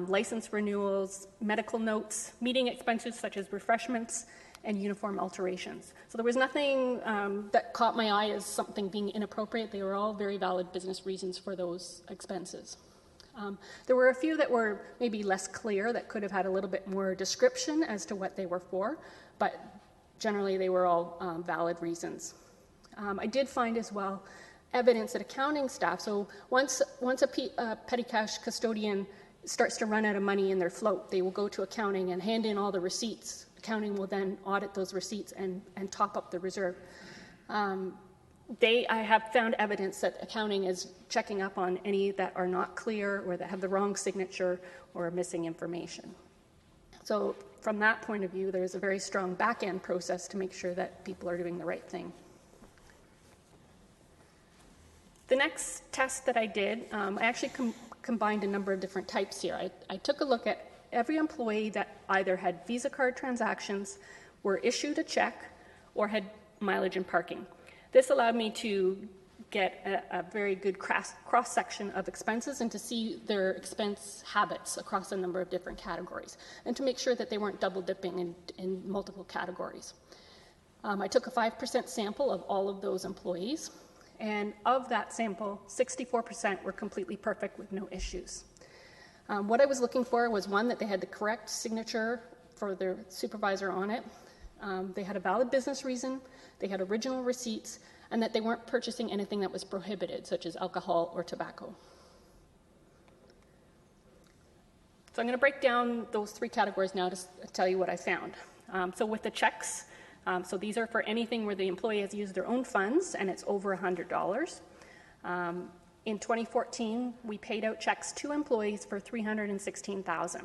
Speaker 1: license renewals, medical notes, meeting expenses such as refreshments, and uniform alterations. So there was nothing that caught my eye as something being inappropriate. They were all very valid business reasons for those expenses. There were a few that were maybe less clear, that could have had a little bit more description as to what they were for, but generally they were all valid reasons. I did find as well evidence that accounting staff, so once a petty cash custodian starts to run out of money in their float, they will go to accounting and hand in all the receipts. Accounting will then audit those receipts and top up the reserve. I have found evidence that accounting is checking up on any that are not clear or that have the wrong signature or are missing information. So from that point of view, there's a very strong back-end process to make sure that people are doing the right thing. The next test that I did, I actually combined a number of different types here. I took a look at every employee that either had Visa card transactions were issued a check or had mileage and parking. This allowed me to get a very good cross-section of expenses and to see their expense habits across a number of different categories, and to make sure that they weren't double dipping in multiple categories. I took a 5% sample of all of those employees, and of that sample, 64% were completely perfect with no issues. What I was looking for was, one, that they had the correct signature for their supervisor on it, they had a valid business reason, they had original receipts, and that they weren't purchasing anything that was prohibited, such as alcohol or tobacco. So I'm going to break down those three categories now to tell you what I found. So with the checks, so these are for anything where the employee has used their own funds and it's over $100. In 2014, we paid out checks to employees for $316,000.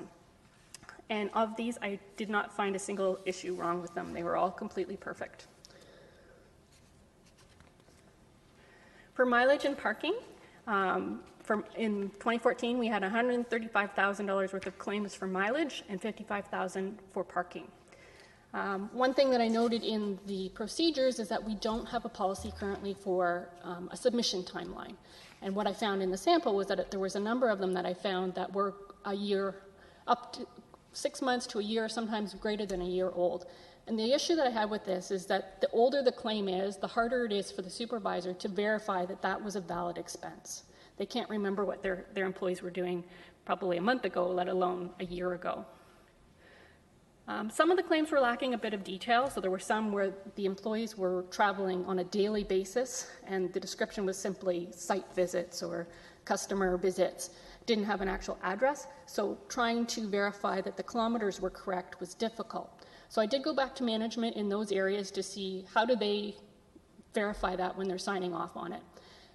Speaker 1: And of these, I did not find a single issue wrong with them. They were all completely perfect. For mileage and parking, in 2014, we had $135,000 worth of claims for mileage and $55,000 for parking. One thing that I noted in the procedures is that we don't have a policy currently for a submission timeline. And what I found in the sample was that there was a number of them that I found that were a year, up to 6 months to a year, sometimes greater than a year old. And the issue that I have with this is that the older the claim is, the harder it is for the supervisor to verify that that was a valid expense. They can't remember what their employees were doing probably a month ago, let alone a year ago. Some of the claims were lacking a bit of detail, so there were some where the employees were traveling on a daily basis, and the description was simply site visits or customer visits, didn't have an actual address, so trying to verify that the kilometers were correct was difficult. So I did go back to management in those areas to see how do they verify that when they're signing off on it.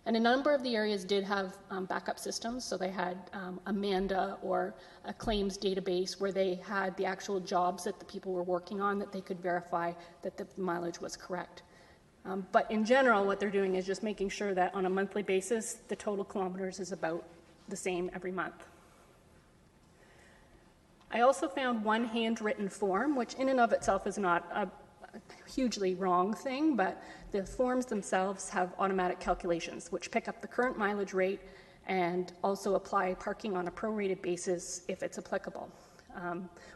Speaker 1: And a number of the areas did have backup systems, so they had Amanda or a claims database where they had the actual jobs that the people were working on that they could verify that the mileage was correct. But in general, what they're doing is just making sure that on a monthly basis, the total kilometers is about the same every month. I also found one handwritten form, which in and of itself is not a hugely wrong thing, but the forms themselves have automatic calculations, which pick up the current mileage rate and also apply parking on a prorated basis if it's applicable.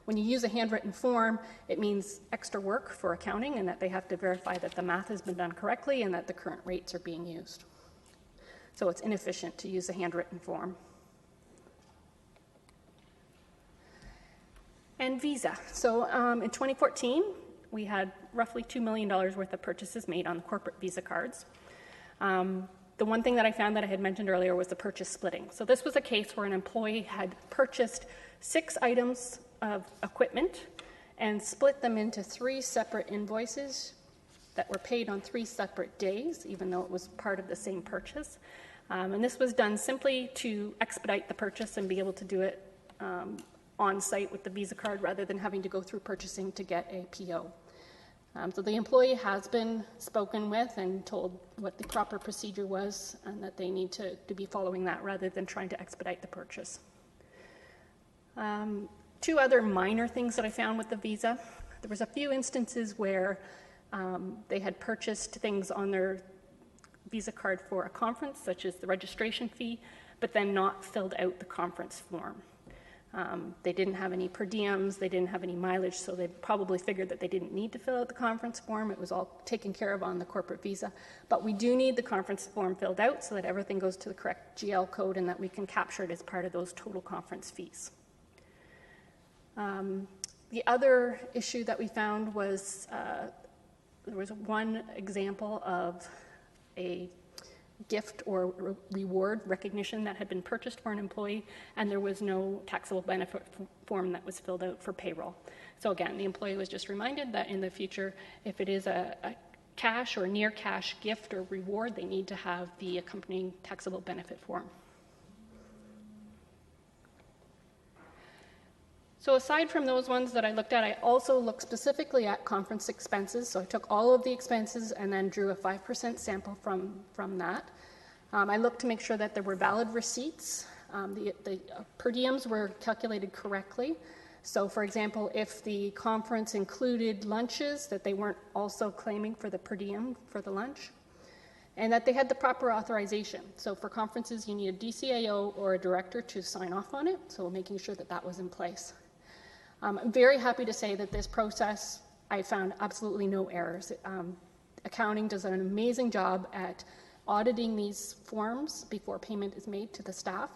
Speaker 1: When you use a handwritten form, it means extra work for accounting and that they have to verify that the math has been done correctly and that the current rates are being used. So it's inefficient to use a handwritten form. And Visa. So in 2014, we had roughly $2 million worth of purchases made on corporate Visa cards. The one thing that I found that I had mentioned earlier was the purchase splitting. So this was a case where an employee had purchased 6 items of equipment and split them into 3 separate invoices that were paid on 3 separate days, even though it was part of the same purchase. And this was done simply to expedite the purchase and be able to do it on site with the Visa card rather than having to go through purchasing to get a PO. So the employee has been spoken with and told what the proper procedure was and that they need to be following that rather than trying to expedite the purchase. 2 other minor things that I found with the Visa. There was a few instances where they had purchased things on their Visa card for a conference, such as the registration fee, but then not filled out the conference form. They didn't have any per diems, they didn't have any mileage, so they probably figured that they didn't need to fill out the conference form. It was all taken care of on the corporate Visa. But we do need the conference form filled out so that everything goes to the correct GL code and that we can capture it as part of those total conference fees. The other issue that we found was there was one example of a gift or reward recognition that had been purchased for an employee, and there was no taxable benefit form that was filled out for payroll. So again, the employee was just reminded that in the future, if it is a cash or near cash gift or reward, they need to have the accompanying taxable benefit form. So aside from those ones that I looked at, I also looked specifically at conference expenses. So I took all of the expenses and then drew a 5% sample from that. I looked to make sure that there were valid receipts. The per diems were calculated correctly. So for example, if the conference included lunches, that they weren't also claiming for the per diem for the lunch, and that they had the proper authorization. So for conferences, you need a DCAO or a director to sign off on it, so making sure that that was in place. I'm very happy to say that this process, I found absolutely no errors. Accounting does an amazing job at auditing these forms before payment is made to the staff.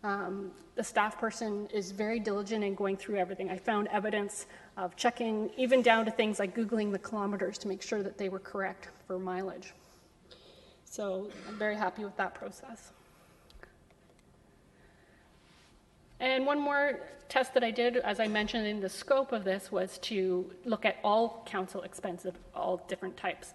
Speaker 1: The staff person is very diligent in going through everything. I found evidence of checking, even down to things like Googling the kilometers to make sure that they were correct for mileage. So I'm very happy with that process. And one more test that I did, as I mentioned in the scope of this, was to look at all council expenses of all different types.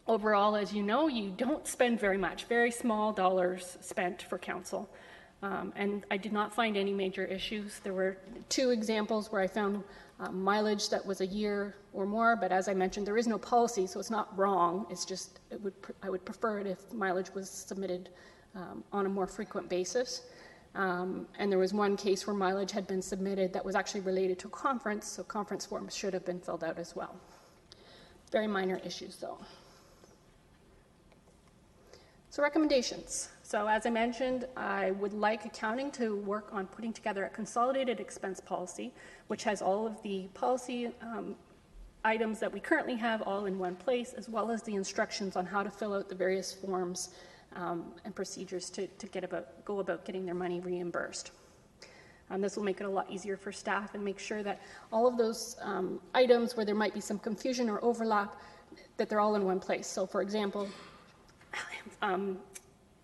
Speaker 1: Overall, as you know, you don't spend very much, very small dollars spent for council. And I did not find any major issues. There were 2 examples where I found mileage that was a year or more, but as I mentioned, there is no policy, so it's not wrong. It's just, I would prefer it if mileage was submitted on a more frequent basis. And there was one case where mileage had been submitted that was actually related to a conference, so conference forms should have been filled out as well. Very minor issues, though. So recommendations. So as I mentioned, I would like accounting to work on putting together a consolidated expense policy, which has all of the policy items that we currently have all in one place, as well as the instructions on how to fill out the various forms and procedures to go about getting their money reimbursed. This will make it a lot easier for staff and make sure that all of those items where there might be some confusion or overlap, that they're all in one place. So for example,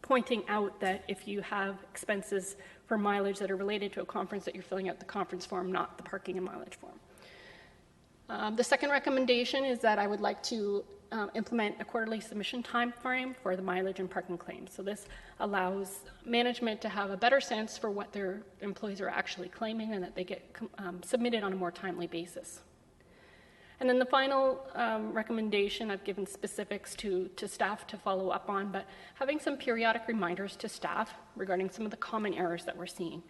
Speaker 1: pointing out that if you have expenses for mileage that are related to a conference, that you're filling out the conference form, not the parking and mileage form. The second recommendation is that I would like to implement a quarterly submission time frame for the mileage and parking claims. So this allows management to have a better sense for what their employees are actually claiming and that they get submitted on a more timely basis. And then the final recommendation, I've given specifics to staff to follow up on, but having some periodic reminders to staff regarding some of the common errors that we're seeing.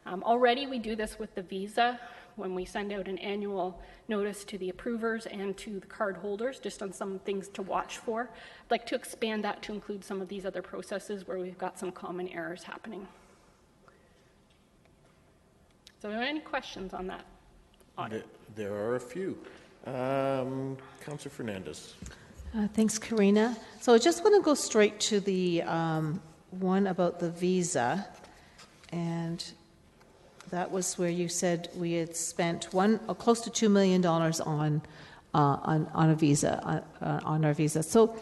Speaker 1: Already we do this with the visa when we send out an annual notice to the approvers and to the card holders, just on some things to watch for. I'd like to expand that to include some of these other processes where we've got some common errors happening. So are there any questions on that audit?
Speaker 10: There are a few. Councillor Fernandez.
Speaker 6: Thanks, Karina. So I just want to go straight to the one about the visa, and that was where you said we had spent close to $2 million on a visa, on our visa. So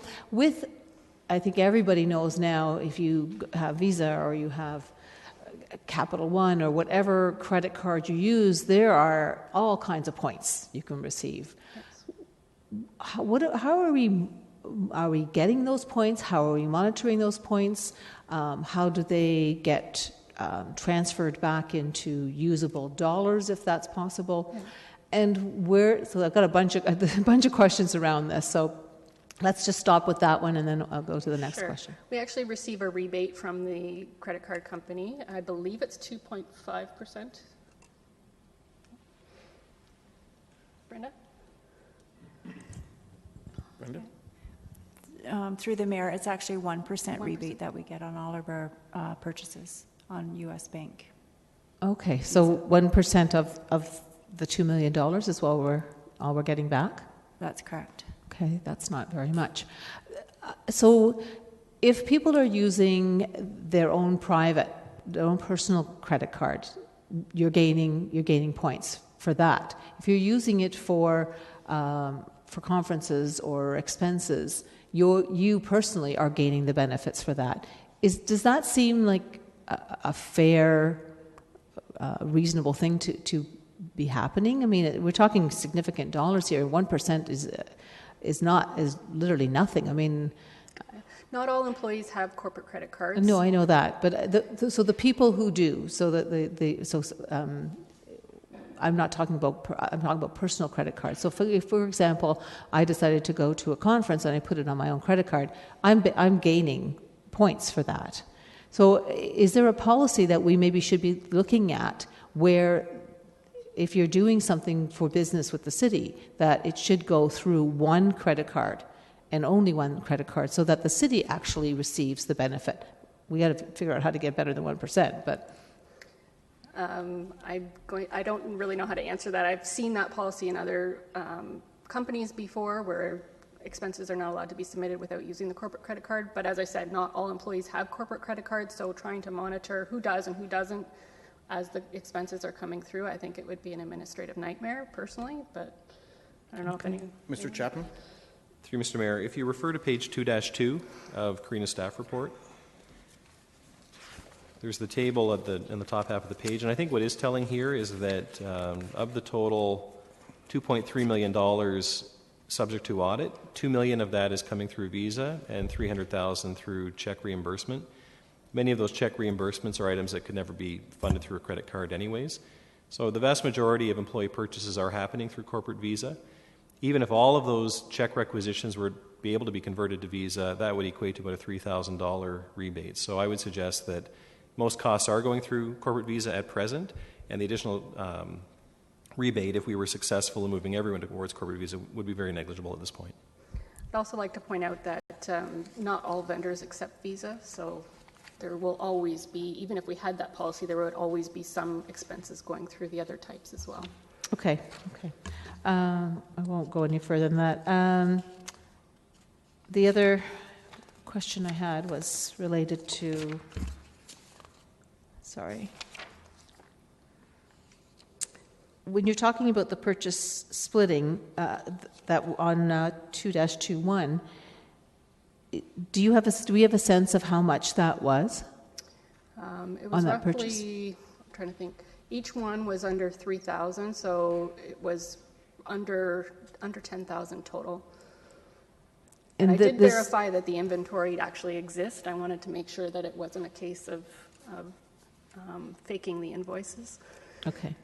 Speaker 6: I think everybody knows now, if you have Visa or you have Capital One or whatever credit card you use, there are all kinds of points you can receive. How are we getting those points? How are we monitoring those points? How do they get transferred back into usable dollars, if that's possible? Yeah. And so I've got a bunch of questions around this. So let's just stop with that one, and then I'll go to the next question.
Speaker 1: We actually receive a rebate from the credit card company. I believe it's 2.5%. Brenda?
Speaker 11: Through the mayor, it's actually 1% rebate that we get on all of our purchases on U.S. Bank.
Speaker 6: Okay, so 1% of the $2 million is all we're getting back?
Speaker 11: That's correct.
Speaker 6: Okay, that's not very much. So if people are using their own personal credit card, you're gaining points for that. If you're using it for conferences or expenses, you personally are gaining the benefits for that. Does that seem like a fair, reasonable thing to be happening? I mean, we're talking significant dollars here. 1% is literally nothing. I mean,
Speaker 1: not all employees have corporate credit cards.
Speaker 6: No, I know that, but so the people who do, I'm talking about personal credit cards. So, for example, I decided to go to a conference and I put it on my own credit card. I'm gaining points for that. So, is there a policy that we maybe should be looking at where if you're doing something for business with the city, that it should go through one credit card and only one credit card so that the city actually receives the benefit. We got to figure out how to get better than 1%, but...
Speaker 1: I don't really know how to answer that. I've seen that policy in other companies before where expenses are not allowed to be submitted without using the corporate credit card. But as I said, not all employees have corporate credit cards, so trying to monitor who does and who doesn't as the expenses are coming through, I think it would be an administrative nightmare personally, but I don't know if anyone...
Speaker 10: Mr. Chapman?
Speaker 7: Through Mr. Mayor, if you refer to page 2-2 of Karina's staff report, there's the table in the top half of the page, and I think what is telling here is that of the total $2.3 million subject to audit, $2 million of that is coming through Visa and $300,000 through check reimbursement. Many of those check reimbursements are items that could never be funded through a credit card anyways. So the vast majority of employee purchases are happening through corporate Visa. Even if all of those check requisitions were be able to be converted to Visa, that would equate to about a $3,000 rebate. So I would suggest that most costs are going through corporate Visa at present, and the additional rebate, if we were successful in moving everyone towards corporate Visa, would be very negligible at this point.
Speaker 1: I'd also like to point out that not all vendors accept Visa, so there will always be, even if we had that policy, there would always be some expenses going through the other types as well.
Speaker 6: Okay. I won't go any further than that. The other question I had was related to, when you're talking about the purchase splitting, that on 2-21, do we have a sense of how much that was?
Speaker 1: It was
Speaker 6: on that
Speaker 1: roughly,
Speaker 6: purchase?
Speaker 1: I'm trying to think, each one was under 3,000, so it was under 10,000 total. And I did verify that the inventory actually exists. I wanted to make sure that it wasn't a case of faking the invoices.
Speaker 6: Okay.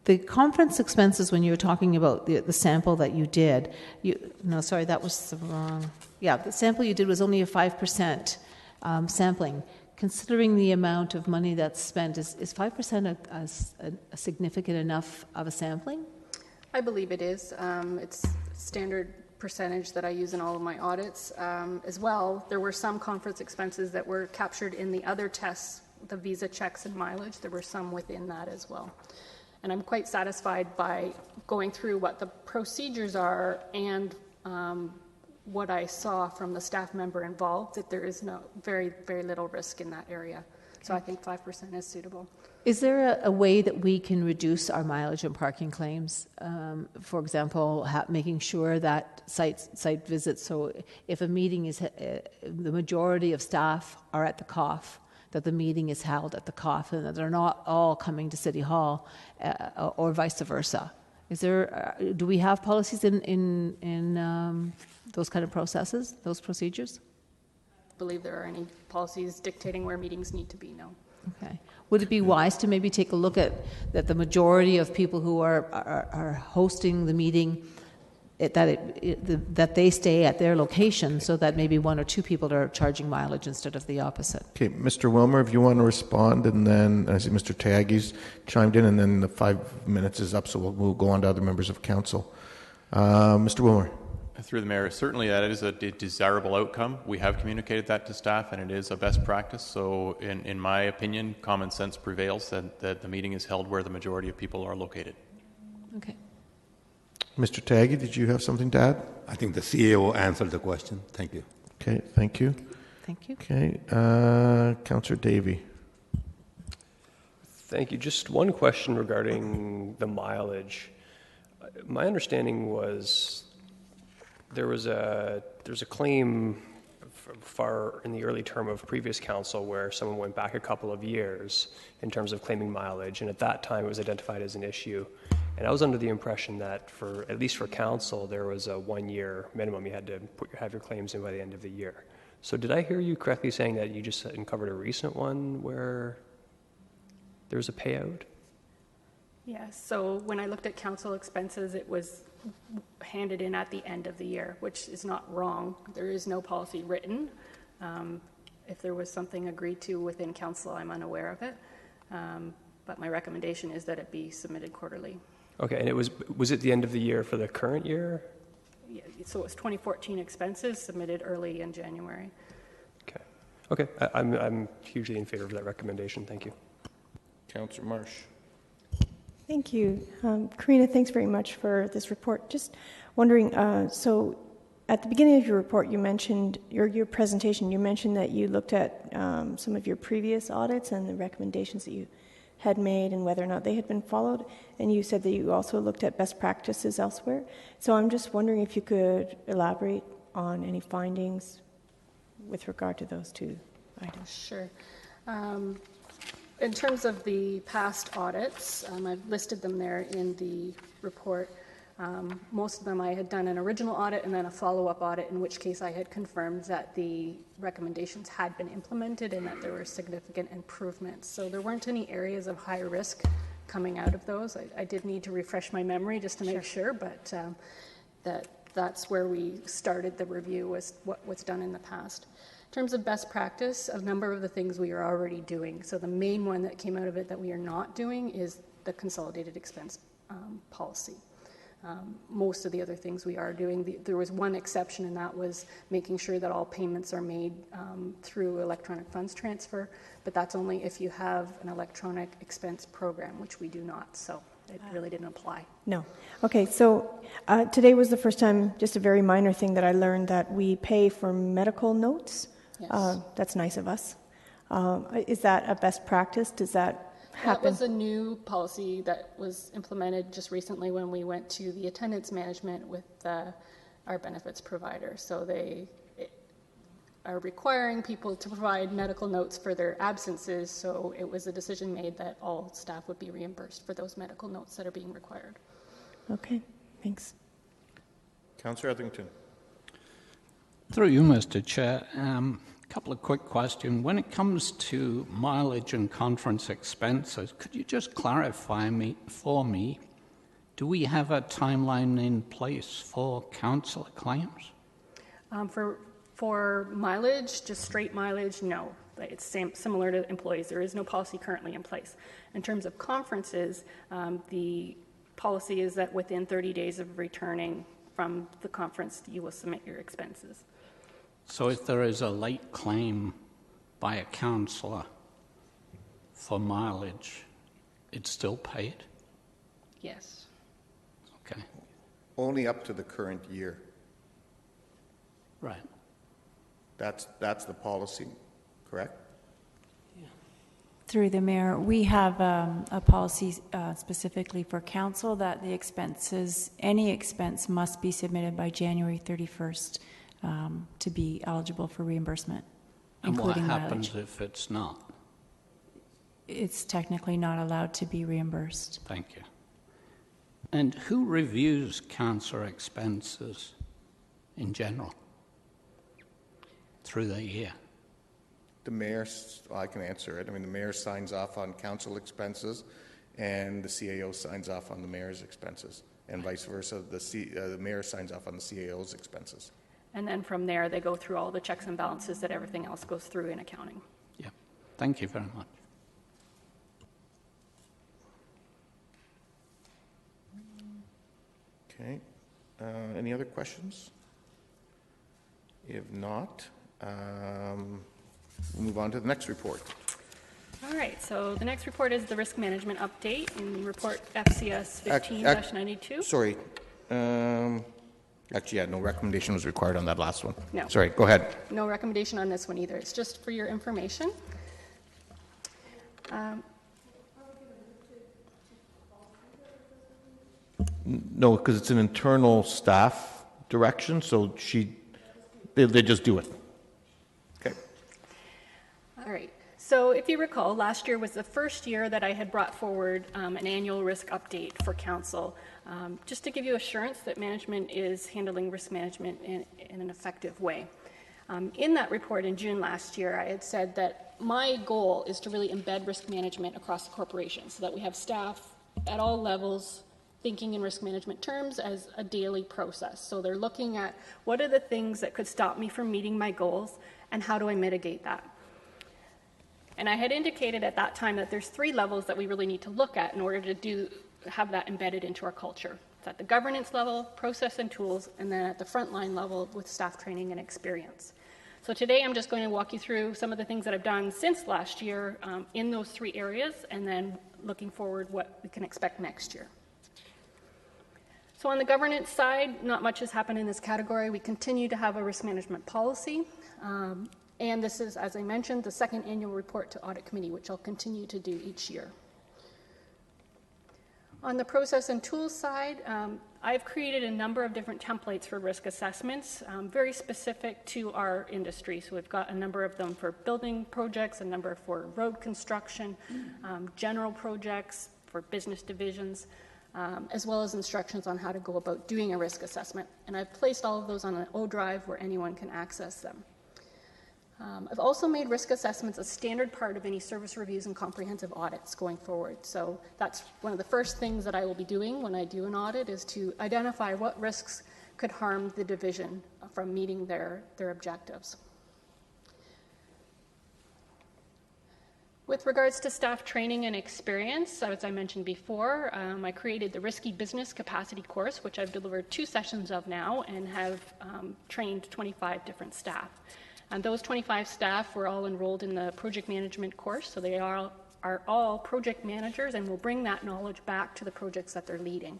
Speaker 6: The conference expenses, when you were talking about the sample that you did, that was the wrong. Yeah, the sample you did was only a 5% sampling. Considering the amount of money that's spent, is 5% a significant enough of a sampling?
Speaker 1: I believe it is. It's standard percentage that I use in all of my audits. As well, there were some conference expenses that were captured in the other tests, the Visa checks and mileage. There were some within that as well. And I'm quite satisfied by going through what the procedures are and what I saw from the staff member involved, that there is very, very little risk in that area. So I think 5% is suitable.
Speaker 6: Is there a way that we can reduce our mileage and parking claims? For example, making sure that site visits, so if a meeting is, the majority of staff are at the COF, that the meeting is held at the COF and that they're not all coming to City Hall or vice versa. Do we have policies in those kind of processes, those procedures?
Speaker 1: I believe there are any policies dictating where meetings need to be, no.
Speaker 6: Okay. Would it be wise to maybe take a look at that the majority of people who are hosting the meeting, that they stay at their location so that maybe one or two people are charging mileage instead of the opposite?
Speaker 10: Okay, Mr. Wilmer, if you want to respond, and then I see Mr. Taggy's chimed in, and then the 5 minutes is up, so we'll go on to other members of council. Mr. Wilmer.
Speaker 12: Through the mayor, certainly that is a desirable outcome. We have communicated that to staff, and it is a best practice. So in my opinion, common sense prevails that the meeting is held where the majority of people are located. Okay.
Speaker 10: Mr. Taggy, did you have something to add?
Speaker 13: I think the CEO answered the question. Thank you.
Speaker 10: Okay, thank you.
Speaker 6: Thank you.
Speaker 10: Okay, Councillor Davey.
Speaker 8: Thank you. Just one question regarding the mileage. My understanding was there's a claim far in the early term of previous council where someone went back a couple of years in terms of claiming mileage, and at that time it was identified as an issue. And I was under the impression that at least for council, there was a 1-year minimum. You had to have your claims in by the end of the year. So did I hear you correctly saying that you just uncovered a recent one where there was a payout?
Speaker 1: Yes, so when I looked at council expenses, it was handed in at the end of the year, which is not wrong. There is no policy written. If there was something agreed to within council, I'm unaware of it. but my recommendation is that it be submitted quarterly.
Speaker 8: Okay, and was it the end of the year for the current year?
Speaker 1: Yeah, so it was 2014 expenses submitted early in January.
Speaker 8: Okay, I'm hugely in favor of that recommendation. Thank you.
Speaker 4: Councillor Marsh.
Speaker 9: Thank you. Karina, thanks very much for this report. Just wondering, so at the beginning of your report, you mentioned, your presentation, you mentioned that you looked at some of your previous audits and the recommendations that you had made and whether or not they had been followed. And you said that you also looked at best practices elsewhere. So I'm just wondering if you could elaborate on any findings with regard to those two items.
Speaker 1: Sure. In terms of the past audits, I've listed them there in the report. Most of them I had done an original audit and then a follow-up audit, in which case I had confirmed that the recommendations had been implemented and that there were significant improvements. So there weren't any areas of high risk coming out of those. I did need to refresh my memory just to make sure, but that's where we started the review, was what was done in the past. In terms of best practice, a number of the things we are already doing. So the main one that came out of it that we are not doing is the consolidated expense policy. Most of the other things we are doing. There was one exception, and that was making sure that all payments are made through electronic funds transfer, but that's only if you have an electronic expense program, which we do not, so it really didn't apply.
Speaker 9: No. Okay, so today was the first time, just a very minor thing, that I learned that we pay for medical notes.
Speaker 1: Yes.
Speaker 9: That's nice of us. Is that a best practice? Does that happen?
Speaker 1: That was a new policy that was implemented just recently when we went to the attendance management with our benefits provider. So they are requiring people to provide medical notes for their absences, so it was a decision made that all staff would be reimbursed for those medical notes that are being required.
Speaker 9: Okay, thanks.
Speaker 4: Councillor Etherington.
Speaker 14: Through you, Mr. Chair, a couple of quick questions. When it comes to mileage and conference expenses, could you just clarify for me, do we have a timeline in place for councillor claims?
Speaker 1: For mileage, just straight mileage, no. It's similar to employees. There is no policy currently in place. In terms of conferences, the policy is that within 30 days of returning from the conference, you will submit your expenses.
Speaker 14: So if there is a late claim by a councillor for mileage, it's still paid?
Speaker 1: Yes.
Speaker 14: Okay.
Speaker 4: Only up to the current year.
Speaker 14: Right.
Speaker 4: That's the policy, correct?
Speaker 11: Yeah. Through the mayor, we have a policy specifically for council that the expenses, any expense must be submitted by January 31st to be eligible for reimbursement, including mileage.
Speaker 14: And what happens if it's not?
Speaker 11: It's technically not allowed to be reimbursed.
Speaker 14: Thank you. And who reviews councillor expenses in general through the year?
Speaker 4: The mayor, I can answer it. I mean, the mayor signs off on council expenses, and the CAO signs off on the mayor's expenses, and vice versa. The mayor signs off on the CAO's expenses.
Speaker 1: And then from there, they go through all the checks and balances that everything else goes through in accounting.
Speaker 14: Yeah. Thank you very much.
Speaker 4: Okay. Any other questions? If not, we'll move on to the next report.
Speaker 1: All right, so the next report is the risk management update in report FCS 15-92.
Speaker 4: Sorry. Actually, yeah, no recommendation was required on that last one.
Speaker 1: No.
Speaker 4: Sorry, go ahead.
Speaker 1: No recommendation on this one either. It's just for your information.
Speaker 4: No, because it's an internal staff direction, so they just do it. Okay.
Speaker 1: All right. So if you recall, last year was the first year that I had brought forward an annual risk update for council, just to give you assurance that management is handling risk management in an effective way. In that report in June last year, I had said that my goal is to really embed risk management across the corporation so that we have staff at all levels thinking in risk management terms as a daily process. So they're looking at what are the things that could stop me from meeting my goals and how do I mitigate that. And I had indicated at that time that there's 3 levels that we really need to look at in order to have that embedded into our culture. It's at the governance level, process and tools, and then at the frontline level with staff training and experience. So today I'm just going to walk you through some of the things that I've done since last year in those 3 areas, and then looking forward what we can expect next year. So on the governance side, not much has happened in this category. We continue to have a risk management policy. And this is, as I mentioned, the 2nd annual report to Audit Committee, which I'll continue to do each year. On the process and tools side, I've created a number of different templates for risk assessments, very specific to our industry. So we've got a number of them for building projects, a number for road construction, general projects, for business divisions, as well as instructions on how to go about doing a risk assessment. And I've placed all of those on an O drive where anyone can access them. I've also made risk assessments a standard part of any service reviews and comprehensive audits going forward. So that's one of the first things that I will be doing when I do an audit, is to identify what risks could harm the division from meeting their objectives. With regards to staff training and experience, as I mentioned before, I created the Risky Business Capacity course, which I've delivered 2 sessions of now and have trained 25 different staff. And those 25 staff were all enrolled in the project management course, so they are all project managers and will bring that knowledge back to the projects that they're leading.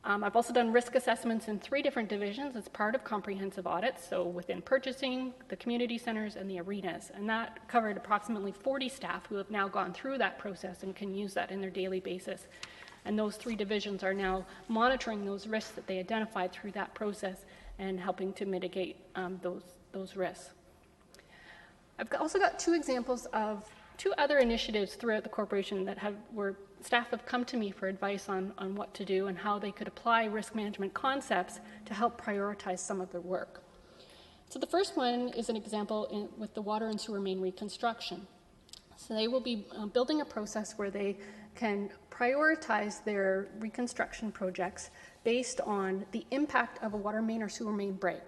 Speaker 1: I've also done risk assessments in 3 different divisions as part of comprehensive audits, so within purchasing, the community centers, and the arenas. And that covered approximately 40 staff who have now gone through that process and can use that in their daily basis. And those 3 divisions are now monitoring those risks that they identified through that process and helping to mitigate those risks. I've also got 2 examples of 2 other initiatives throughout the corporation that where staff have come to me for advice on what to do and how they could apply risk management concepts to help prioritize some of their work. So the first one is an example with the water and sewer main reconstruction. So they will be building a process where they can prioritize their reconstruction projects based on the impact of a water main or sewer main break.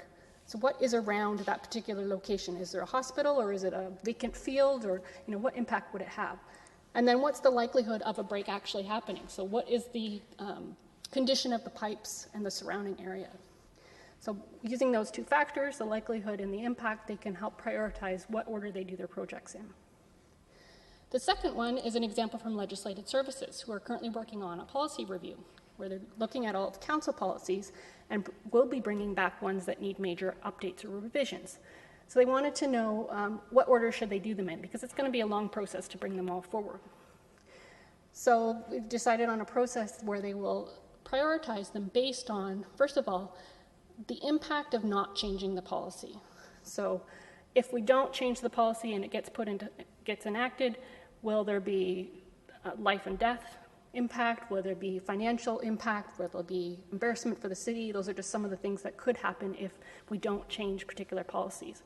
Speaker 1: So what is around that particular location? Is there a hospital, or is it a vacant field, or what impact would it have? And then what's the likelihood of a break actually happening? So what is the condition of the pipes and the surrounding area? So using those 2 factors, the likelihood and the impact, they can help prioritize what order they do their projects in. The second one is an example from Legislative Services, who are currently working on a policy review, where they're looking at all of the council policies and will be bringing back ones that need major updates or revisions. So they wanted to know what order should they do them in, because it's going to be a long process to bring them all forward. So we've decided on a process where they will prioritize them based on, first of all, the impact of not changing the policy. So if we don't change the policy and it gets enacted, will there be life and death impact? Will there be financial impact? Will there be embarrassment for the city? Those are just some of the things that could happen if we don't change particular policies.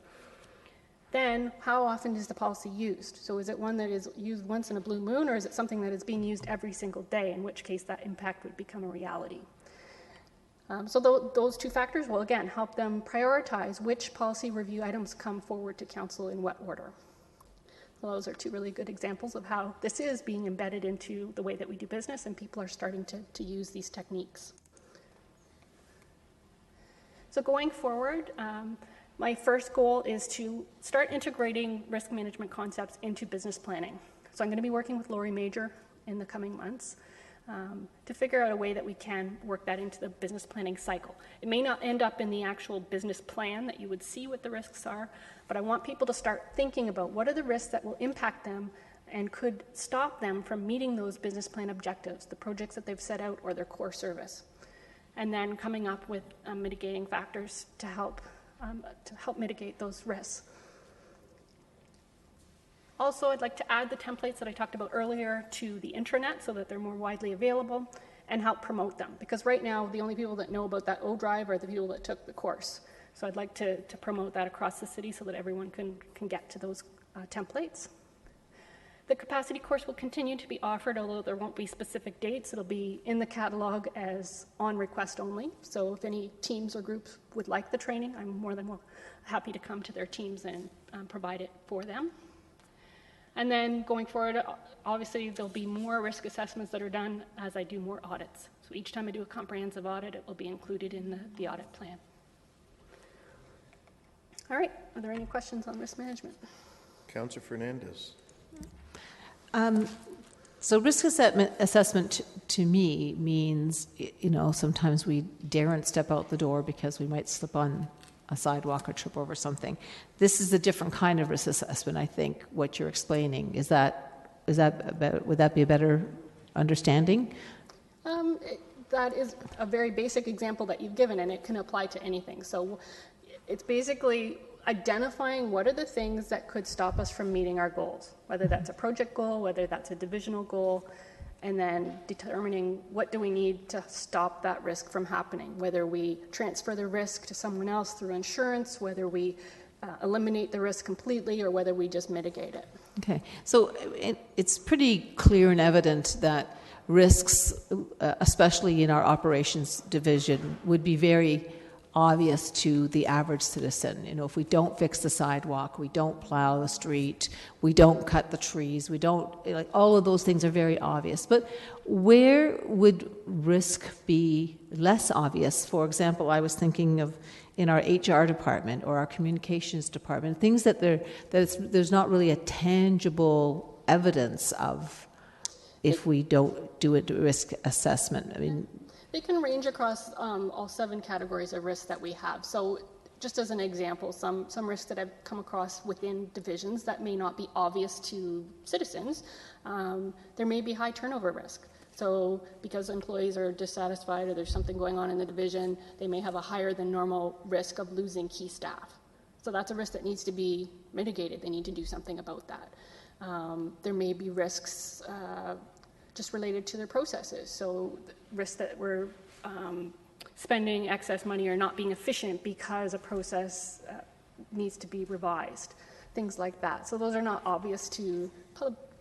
Speaker 1: Then, how often is the policy used? So is it one that is used once in a blue moon, or is it something that is being used every single day, in which case that impact would become a reality? So those 2 factors will, again, help them prioritize which policy review items come forward to council in what order. So those are 2 really good examples of how this is being embedded into the way that we do business, and people are starting to use these techniques. So going forward, my first goal is to start integrating risk management concepts into business planning. So I'm going to be working with Lori Major in the coming months to figure out a way that we can work that into the business planning cycle. It may not end up in the actual business plan that you would see what the risks are, but I want people to start thinking about what are the risks that will impact them and could stop them from meeting those business plan objectives, the projects that they've set out or their core service. And then coming up with mitigating factors to help mitigate those risks. Also, I'd like to add the templates that I talked about earlier to the intranet so that they're more widely available, and help promote them. Because right now, the only people that know about that O drive are the people that took the course. So I'd like to promote that across the city so that everyone can get to those templates. The capacity course will continue to be offered, although there won't be specific dates. It'll be in the catalog as on request only. So if any teams or groups would like the training, I'm more than happy to come to their teams and provide it for them. And then going forward, obviously, there'll be more risk assessments that are done as I do more audits. So each time I do a comprehensive audit, it will be included in the audit plan. All right, are there any questions on risk management?
Speaker 10: Councillor Fernandez.
Speaker 6: So risk assessment to me means, sometimes we daren't step out the door because we might slip on a sidewalk or trip over something. This is a different kind of risk assessment, I think, what you're explaining. Would that be a better understanding?
Speaker 1: That is a very basic example that you've given, and it can apply to anything. So it's basically identifying what are the things that could stop us from meeting our goals, whether that's a project goal, whether that's a divisional goal, and then determining what do we need to stop that risk from happening, whether we transfer the risk to someone else through insurance, whether we eliminate the risk completely, or whether we just mitigate it.
Speaker 6: Okay, so it's pretty clear and evident that risks, especially in our operations division, would be very obvious to the average citizen. If we don't fix the sidewalk, we don't plow the street, we don't cut the trees, we don't, all of those things are very obvious. But where would risk be less obvious? For example, I was thinking of in our HR department or our communications department, things that there's not really a tangible evidence of if we don't do a risk assessment. I mean,
Speaker 1: they can range across all 7 categories of risks that we have. So just as an example, some risks that I've come across within divisions that may not be obvious to citizens, there may be high turnover risk. So because employees are dissatisfied or there's something going on in the division, they may have a higher than normal risk of losing key staff. So that's a risk that needs to be mitigated. They need to do something about that. There may be risks just related to their processes. So risks that we're spending excess money or not being efficient because a process needs to be revised, things like that. So those are not obvious to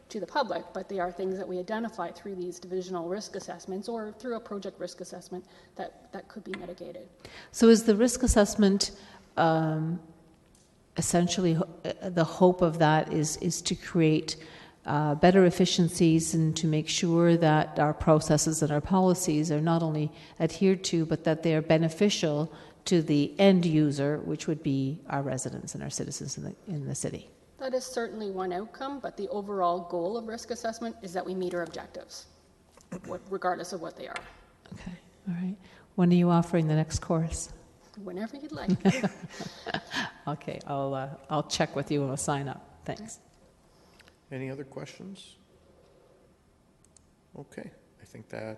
Speaker 1: the public, but they are things that we identify through these divisional risk assessments or through a project risk assessment that could be mitigated.
Speaker 6: So is the risk assessment essentially the hope of that is to create better efficiencies and to make sure that our processes and our policies are not only adhered to, but that they are beneficial to the end user, which would be our residents and our citizens in the city?
Speaker 1: That is certainly one outcome, but the overall goal of risk assessment is that we meet our objectives, regardless of what they are.
Speaker 6: Okay, all right. When are you offering the next course?
Speaker 1: Whenever you'd like.
Speaker 6: Okay, I'll check with you and we'll sign up. Thanks.
Speaker 10: Any other questions? Okay, I think that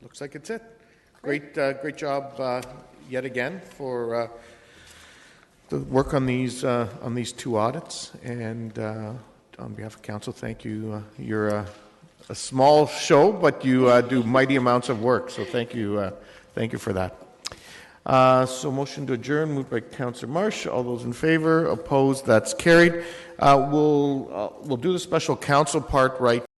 Speaker 10: looks like it's it. Great job yet again for the work on these 2 audits. And on behalf of council, thank you. You're a small show, but you do mighty amounts of work. So thank you for that. So motion to adjourn, moved by Councillor Marsh. All those in favor, opposed, that's carried. We'll do the special council part right